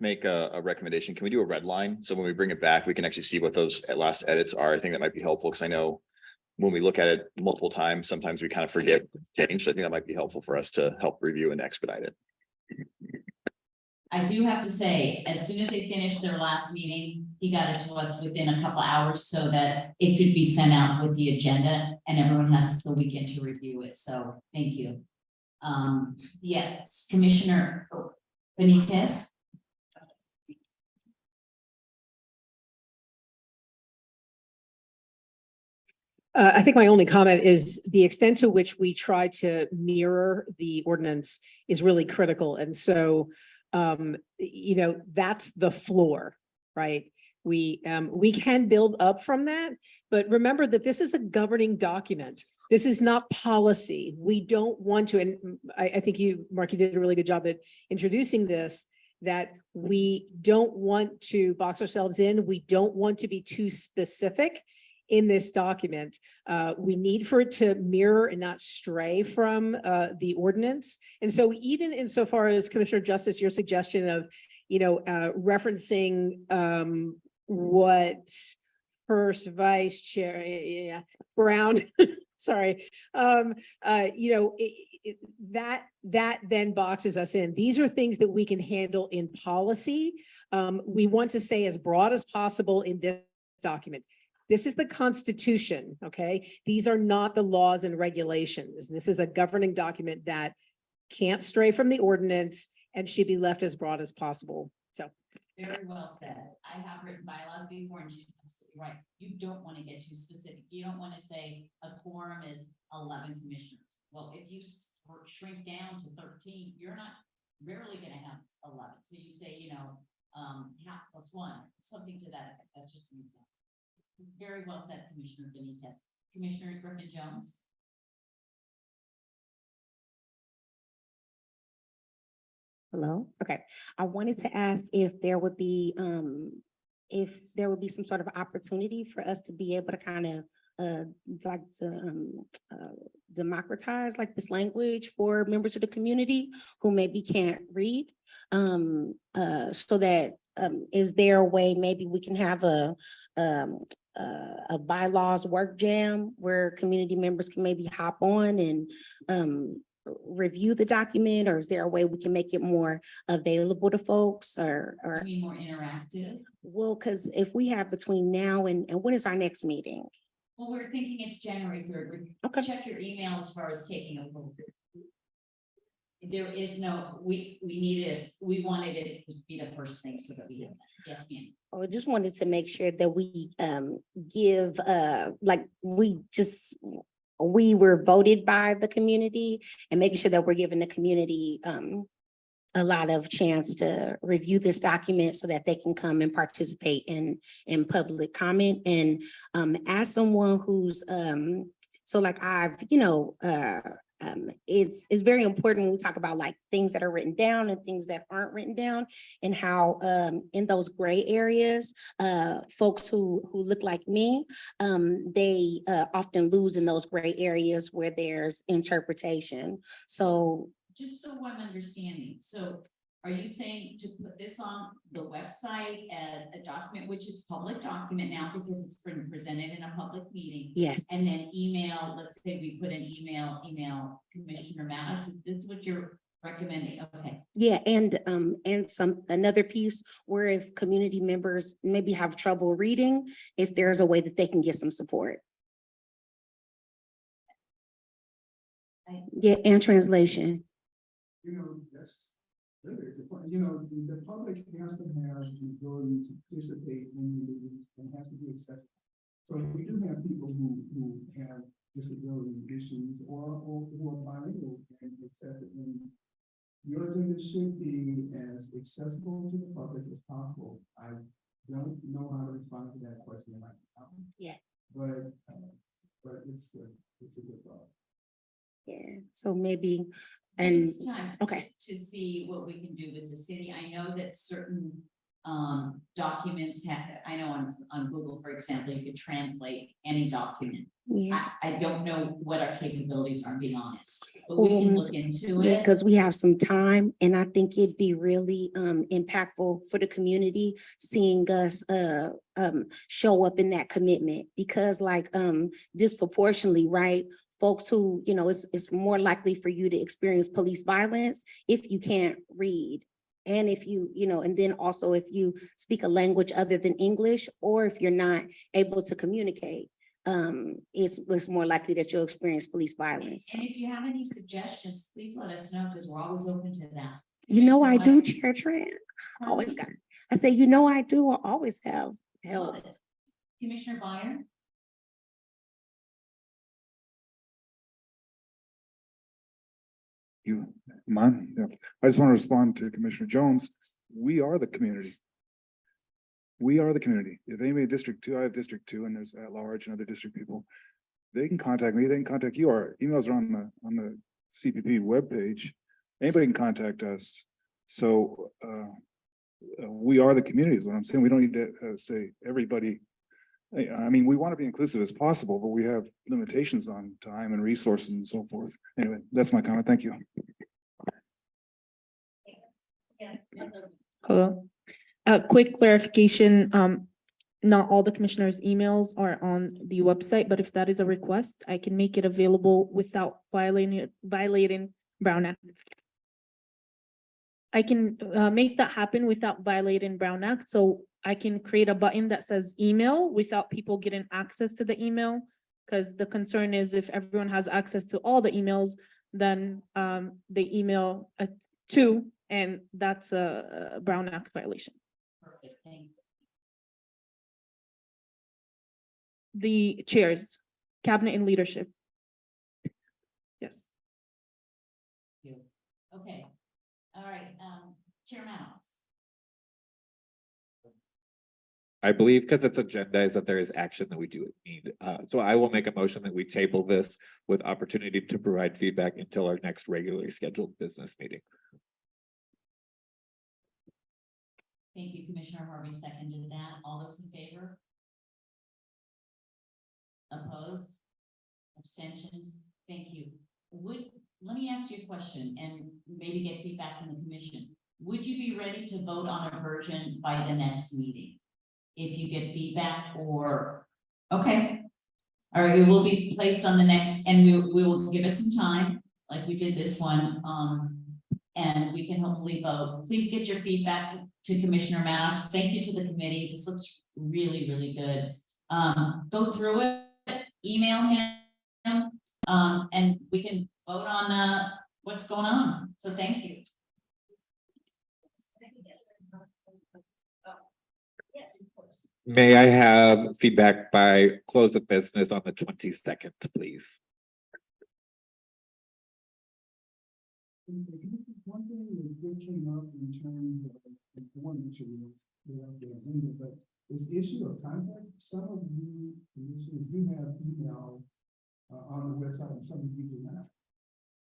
K: Make a recommendation. Can we do a red line? So when we bring it back, we can actually see what those last edits are. I think that might be helpful because I know when we look at it multiple times, sometimes we kind of forget change. So I think that might be helpful for us to help review and expedite it.
B: I do have to say, as soon as they finished their last meeting, he got it to us within a couple hours so that it could be sent out with the agenda and everyone has the weekend to review it. So thank you. Yes, Commissioner Benitez.
V: I think my only comment is the extent to which we try to mirror the ordinance is really critical. And so, you know, that's the floor, right? We can build up from that, but remember that this is a governing document. This is not policy. We don't want to, and I think you, Mark, you did a really good job at introducing this, that we don't want to box ourselves in. We don't want to be too specific in this document. We need for it to mirror and not stray from the ordinance. And so even insofar as Commissioner Justice, your suggestion of, you know, referencing what First Vice Chair Brown, sorry, you know, that then boxes us in. These are things that we can handle in policy. We want to stay as broad as possible in this document. This is the Constitution, okay? These are not the laws and regulations. This is a governing document that can't stray from the ordinance and should be left as broad as possible. So.
B: Very well said. I have written bylaws before and she's absolutely right. You don't want to get too specific. You don't want to say a quorum is 11 commissioners. Well, if you shrink down to 13, you're not rarely going to have 11. So you say, you know, half plus one, something to that effect. That's just an example. Very well said, Commissioner Benitez. Commissioner Griffin Jones.
I: Hello, okay. I wanted to ask if there would be, some sort of opportunity for us to be able to kind of, democratize like this language for members of the community who maybe can't read. So that, is there a way maybe we can have a bylaws work jam where community members can maybe hop on and, review the document, or is there a way we can make it more available to folks or?
B: Be more interactive.
I: Well, because if we have between now and when is our next meeting?
B: Well, we're thinking it's January 3rd.
I: Okay.
B: Check your email as far as taking a vote. There is no, we needed, we wanted it to be the first thing so that we have, yes, ma'am.
I: I just wanted to make sure that we give, we were voted by the community and making sure that we're giving the community a lot of chance to review this document so that they can come and participate in public comment. And as someone who's so like I've, it's very important when we talk about like things that are written down and things that aren't written down, and how in those gray areas, folks who look like me, they often lose in those gray areas where there's interpretation. So
B: Just so I'm understanding, so are you saying to put this on the website as a document, which is public document now because it's been presented in a public meeting?
I: yes,
B: And then email, let's say we put an email Commissioner Mallett, is this what you're recommending? Okay.
I: yeah, and another piece where if community members maybe have trouble reading, if there's a way that they can get some support. Yeah, and translation.
C: That's really the point. The public has to have the ability to participate in the meetings and has to be accessible. So we do have people who have disability issues or who are bilingual and accepted. And your agenda should be as accessible to the public as possible. I don't know how to respond to that question right now.
I: Yeah.
C: But it's a good thought.
I: Yeah, so maybe,
B: It's time
I: okay.
B: to see what we can do with the city. I know that certain documents have, I know on Google, for example, you could translate any document.
I: Yeah.
B: I don't know what our capabilities are, being honest, but we can look into
I: Yeah,
B: it.
I: because we have some time, and I think it'd be really impactful for the community seeing us show up in that commitment, because like disproportionately, right? Folks who, it's more likely for you to experience police violence if you can't read. And if you, and then also if you speak a language other than English, or if you're not able to communicate, it's more likely that you'll experience police violence.
B: And if you have any suggestions, please let us know, because we're always open to that.
I: I do, Chair Tran. Always got, I say, I do, I always have help.
B: Love it. Commissioner Byer?
E: I just want to respond to Commissioner Jones. We are the community. We are the community. If anybody in District 2, I have District 2, and there's at large and other district people. They can contact me. They can contact you. Our emails are on the CPP webpage. Anybody can contact us. So we are the community is what I'm saying. We don't need to say everybody. I mean, we want to be inclusive as possible, but we have limitations on time and resources and so forth. Anyway, that's my comment. Thank you.
D: Hello. Quick clarification, not all the commissioners' emails are on the website, but if that is a request, I can make it available without violating Brown Act. I can make that happen without violating Brown Act, so I can create a button that says email without people getting access to the email. Because the concern is if everyone has access to all the emails, then they email to, and that's a Brown Act violation.
B: Perfect, thank you.
D: The chairs, cabinet and leadership. Yes.
B: Okay, all right, Chair Mallett.
R: I believe because it's agendized that there is action that we do need. So I will make a motion that we table this with opportunity to provide feedback until our next regularly scheduled business meeting.
B: Thank you, Commissioner Harvey seconded that. All those in favor? Opposed? Abstentions? Thank you. Let me ask you a question and maybe get feedback from the commission. Would you be ready to vote on a version by the next meeting? If you get feedback or, okay. All right, it will be placed on the next, and we will give it some time, like we did this one, and we can hopefully vote. Please get your feedback to Commissioner Maddox. Thank you to the committee. This looks really, really good. Go through it, email him, and we can vote on what's going on. So thank you. Yes, of course.
R: May I have feedback by close of business on the 22nd, please?
C: One thing that came up in terms of one issue, but this issue of contact, some of you commissioners do have email on the website and some of you do not.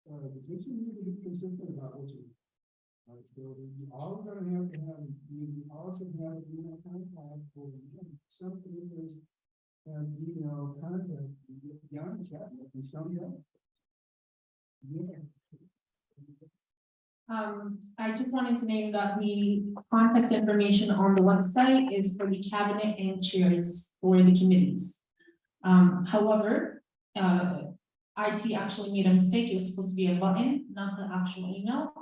C: The commission need to be consistent about what you. So you all gonna have to have, you all should have email contact for some commissioners have email contact beyond the cabinet and some don't. Yeah.
D: I just wanted to name that the contact information on the website is for the cabinet and chairs for the committees. However, IT actually made a mistake. It was supposed to be a button, not the actual email.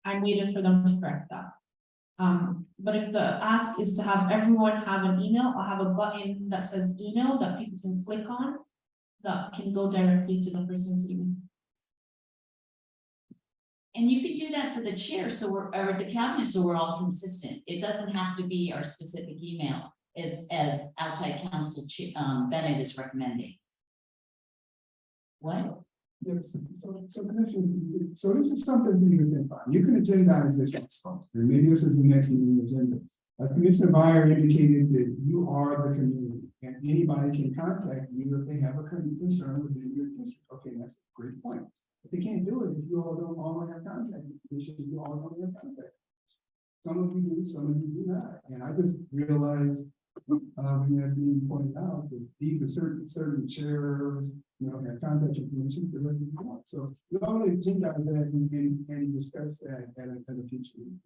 D: I'm waiting for them to correct that. But if the ask is to have everyone have an email, I'll have a button that says email that people can click on that can go directly to the person's email.
B: And you could do that for the chair, so or the cabinet, so we're all consistent. It doesn't have to be our specific email as outside counsel, Bennett is recommending. What?
C: Yes, so commission, so this is something we can think about. You can agendize this also, and maybe this is the next meeting agenda. Commissioner Byer indicated that you are the community, and anybody can contact you if they have a concern within your district. Okay, that's a great point. But they can't do it if you all don't all have contact information, you all don't have contact. Some of you do, some of you do not, and I just realized as we pointed out, that these are certain chairs, have contact information for what you want. So we all agenda that and discuss that at a future meeting.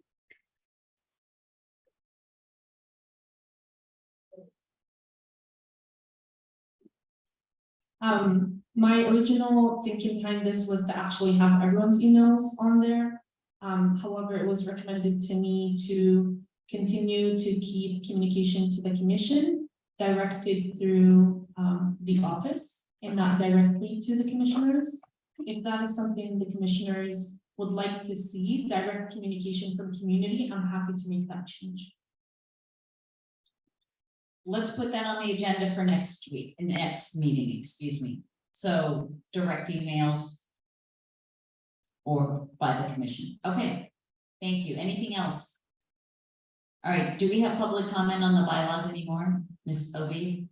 D: My original thinking behind this was to actually have everyone's emails on there. However, it was recommended to me to continue to keep communication to the commission directed through the office and not directly to the commissioners. If that is something the commissioners would like to see, direct communication from community, I'm happy to make that change.
B: Let's put that on the agenda for next week, next meeting, excuse me. So direct emails or by the commission. Okay, thank you. Anything else? All right, do we have public comment on the bylaws anymore, Ms. Obi?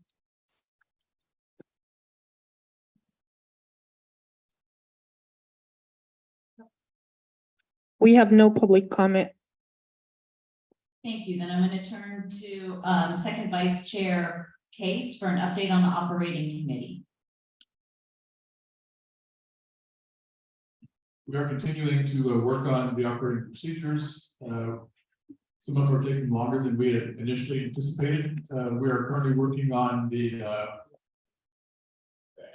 D: We have no public comment.
B: Thank you. Then I'm going to turn to second vice chair Case for an update on the operating committee.
G: We are continuing to work on the operating procedures. Some of them are taking longer than we had initially anticipated. We are currently working on the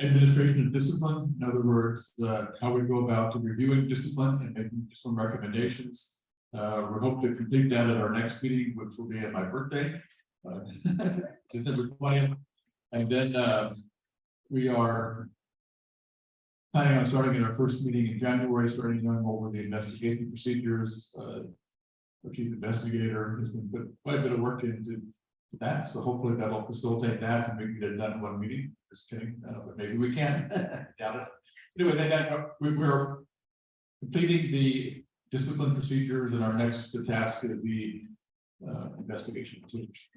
G: administration of discipline. In other words, how we go about reviewing discipline and making some recommendations. We hope to complete that at our next meeting, which will be at my birthday, December 20th. And then we are planning on starting at our first meeting in January, starting going over the investigation procedures. Our chief investigator has been put quite a bit of work into that, so hopefully that'll facilitate that and we can get it done in one meeting. Just kidding, but maybe we can. Doubt it. Anyway, we're completing the discipline procedures, and our next task is the investigation procedures.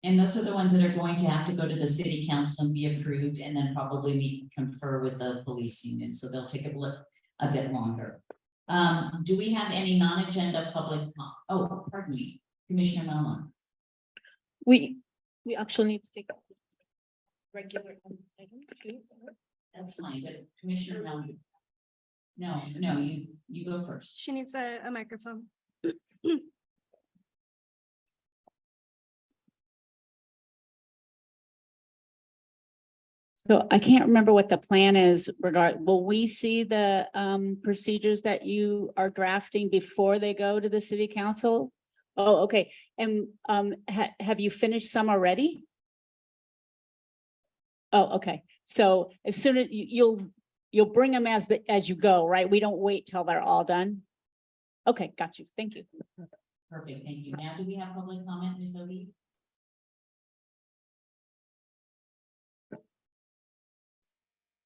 B: And those are the ones that are going to have to go to the city council and be approved, and then probably meet and confer with the police union. So they'll take a bit longer. Do we have any non-agenda pardon me, Commissioner Melman?
D: We actually need to take. Regular.
B: That's fine, but Commissioner Melman. No, you go first.
A: She needs a microphone.
T: So I can't remember what the plan is will we see the procedures that you are drafting before they go to the city council? Oh, okay. And have you finished some already? Oh, okay. So as soon as you'll bring them as you go, right? We don't wait till they're all done. Okay, got you. Thank you.
B: Perfect, thank you. Now, do we have public comment, Ms. Obi?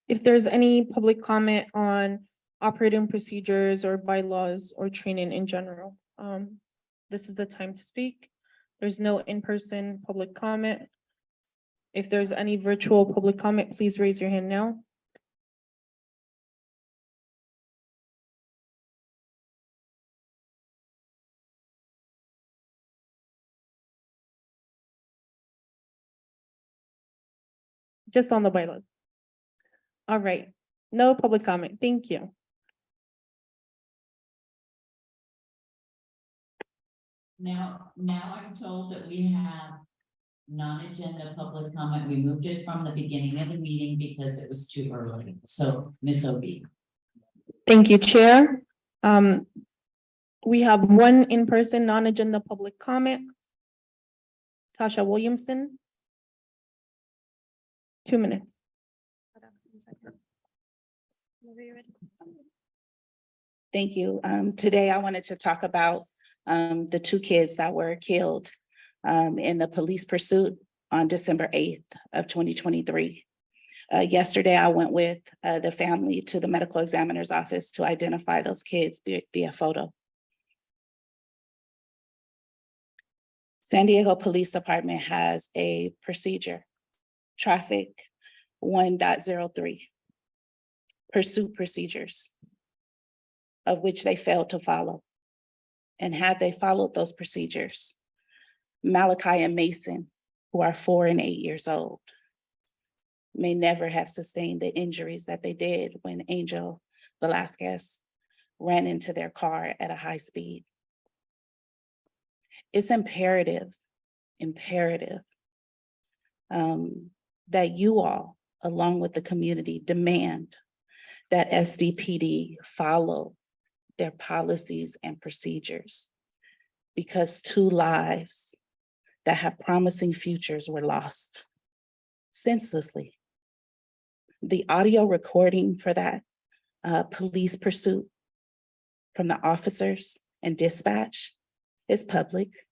D: If there's any public comment on operating procedures or bylaws or training in general, this is the time to speak. There's no in-person public comment. If there's any virtual public comment, please raise your hand now. Just on the bylaws. All right, no public comment. Thank you.
B: Now I'm told that we have non-agenda public comment. We moved it from the beginning of the meeting because it was too early. So, Ms. Obi.
D: Thank you, Chair. We have one in-person non-agenda public comment. Tasha Williamson. 2 minutes.
S: Thank you. Today I wanted to talk about the 2 kids that were killed in the police pursuit on December 8th of 2023. Yesterday, I went with the family to the medical examiner's office to identify those kids via photo. San Diego Police Department has a procedure, traffic 1.03, pursuit procedures, of which they failed to follow. And had they followed those procedures, Malachi and Mason, who are 4 and 8 years old, may never have sustained the injuries that they did when Angel Velasquez ran into their car at a high speed. It's imperative that you all, along with the community, demand that SDPD follow their policies and procedures, because 2 lives that have promising futures were lost senselessly. The audio recording for that police pursuit from the officers and dispatch is public.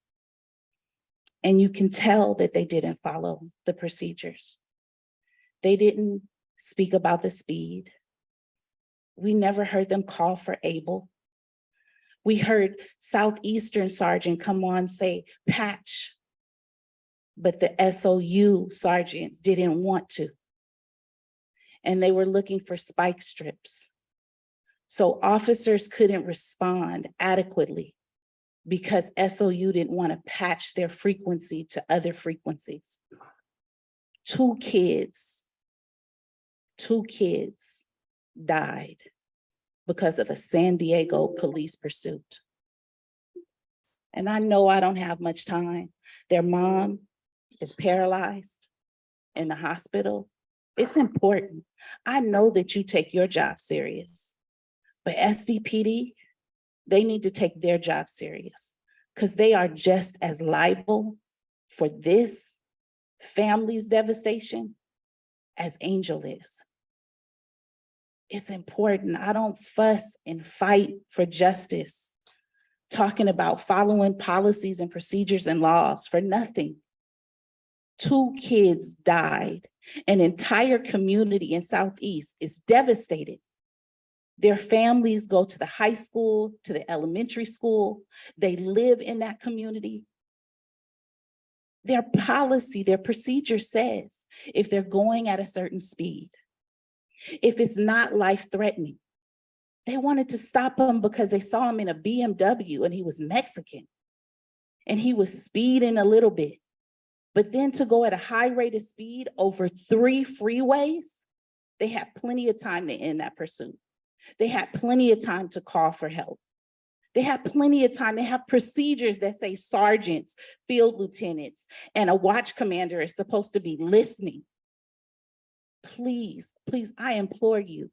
S: And you can tell that they didn't follow the procedures. They didn't speak about the speed. We never heard them call for Abel. We heard Southeastern Sergeant come on say, patch. But the SOU sergeant didn't want to. And they were looking for spike strips. So officers couldn't respond adequately because SOU didn't want to patch their frequency to other frequencies. 2 kids died because of a San Diego police pursuit. And I know I don't have much time. Their mom is paralyzed in the hospital. It's important. I know that you take your job serious, but SDPD, they need to take their job serious because they are just as liable for this family's devastation as Angel is. It's important. I don't fuss and fight for justice, talking about following policies and procedures and laws for nothing. 2 kids died. An entire community in Southeast is devastated. Their families go to the high school, to the elementary school. They live in that community. Their policy, their procedure says if they're going at a certain speed, if it's not life-threatening, They wanted to stop him because they saw him in a BMW and he was Mexican. And he was speeding a little bit. But then to go at a high rate of speed over 3 freeways, they had plenty of time to end that pursuit. They had plenty of time to call for help. They have plenty of time. They have procedures that say sergeants, field lieutenants, and a watch commander is supposed to be listening. Please, please, I implore you,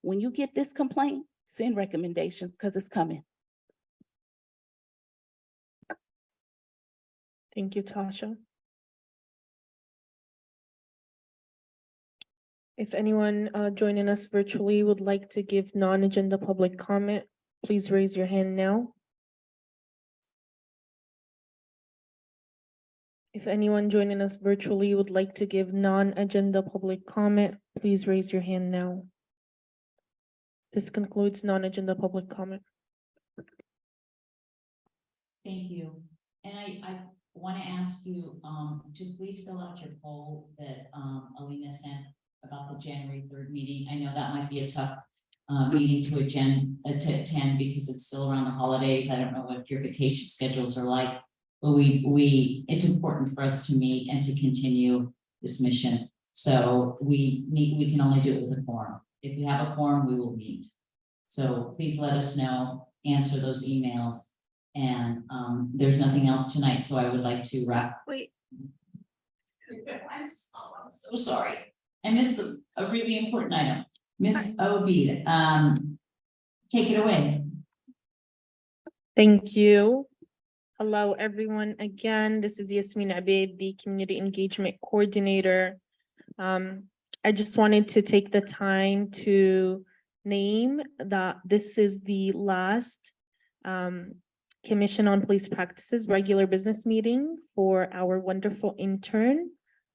S: when you get this complaint, send recommendations because it's coming.
D: Thank you, Tasha. If anyone joining us virtually would like to give non-agenda public comment, please raise your hand now. If anyone joining us virtually would like to give non-agenda public comment, please raise your hand now. This concludes non-agenda public comment.
B: Thank you. And I want to ask you to please fill out your poll that Alina sent about the January 3rd meeting. I know that might be a tough meeting to attend because it's still around the holidays. I don't know what your vacation schedules are like, but it's important for us to meet and to continue this mission. So we can only do it with a quorum. If we have a quorum, we will meet. So please let us know, answer those emails. And there's nothing else tonight, so I would like to wrap.
A: Wait.
B: I'm so sorry. I missed a really important item. Miss Obeid, take it away.
D: Thank you. Hello, everyone. Again, this is Yasmin Abed, the Community Engagement Coordinator. I just wanted to take the time to name that this is the last Commission on Police Practices regular business meeting for our wonderful intern,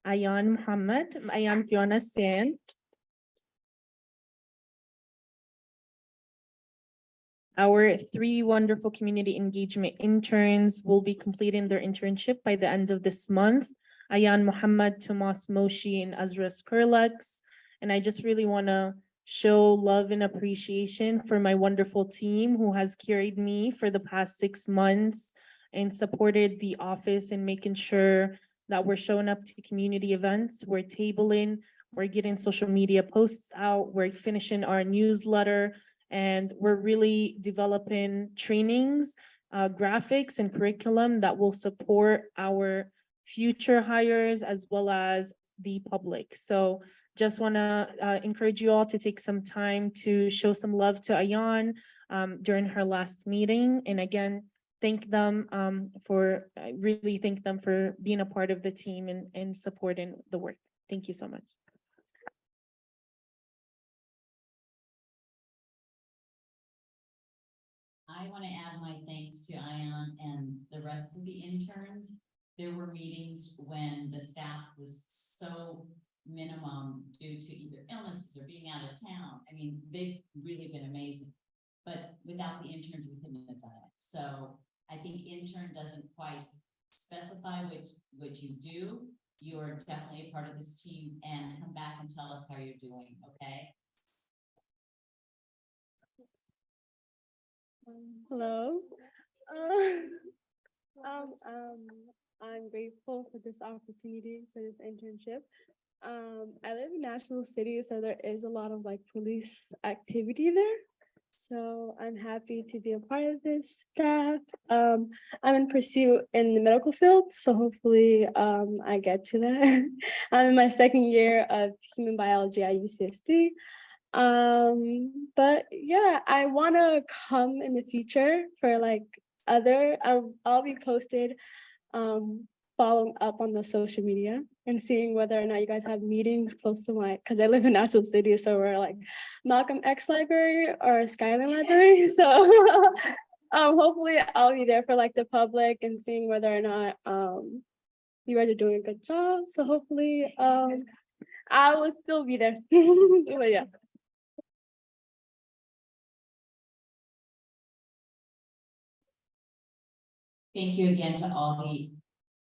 D: Ayan Muhammad. Ayan, do you understand? Our 3 wonderful community engagement interns will be completing their internship by the end of this month. Ayan Muhammad, Tomas Moshi, and Azra Skurlux. And I just really want to show love and appreciation for my wonderful team who has carried me for the past 6 months and supported the office in making sure that we're showing up to community events, we're tabling, we're getting social media posts out, we're finishing our newsletter, and we're really developing trainings, graphics, and curriculum that will support our future hires as well as the public. So just want to encourage you all to take some time to show some love to Ayan during her last meeting. And again, thank them I really thank them for being a part of the team and supporting the work. Thank you so much.
B: I want to add my thanks to Ayan and the rest of the interns. There were meetings when the staff was so minimum due to either illnesses or being out of town. I mean, they've really been amazing. But without the interns, we couldn't have done it. So I think intern doesn't quite specify what you do. You're definitely a part of this team, and come back and tell us how you're doing, okay?
A: Hello. I'm grateful for this opportunity for this internship. I live in National City, so there is a lot of like police activity there. So I'm happy to be a part of this staff. I'm in pursuit in the medical field, so hopefully I get to that. I'm in my 2nd year of human biology at UCSD. But yeah, I want to come in the future for like I'll be posted following up on the social media and seeing whether or not you guys have meetings close to because I live in National City, so we're like Malcolm X Library or Skyline Library. So hopefully I'll be there for like the public and seeing whether or not you guys are doing a good job. So hopefully I will still be there. But yeah.
B: Thank you again to all the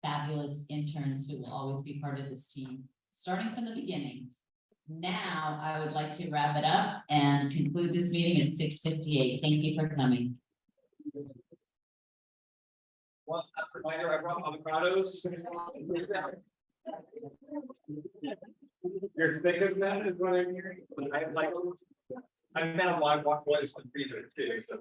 B: fabulous interns who will always be part of this team, starting from the beginning. Now, I would like to wrap it up and conclude this meeting at 6:58. Thank you for coming.
L: Well, as a reminder, I brought avocados. You're as big as that is what I'm hearing. I like, I've been a lot of walkways with freezer too. So.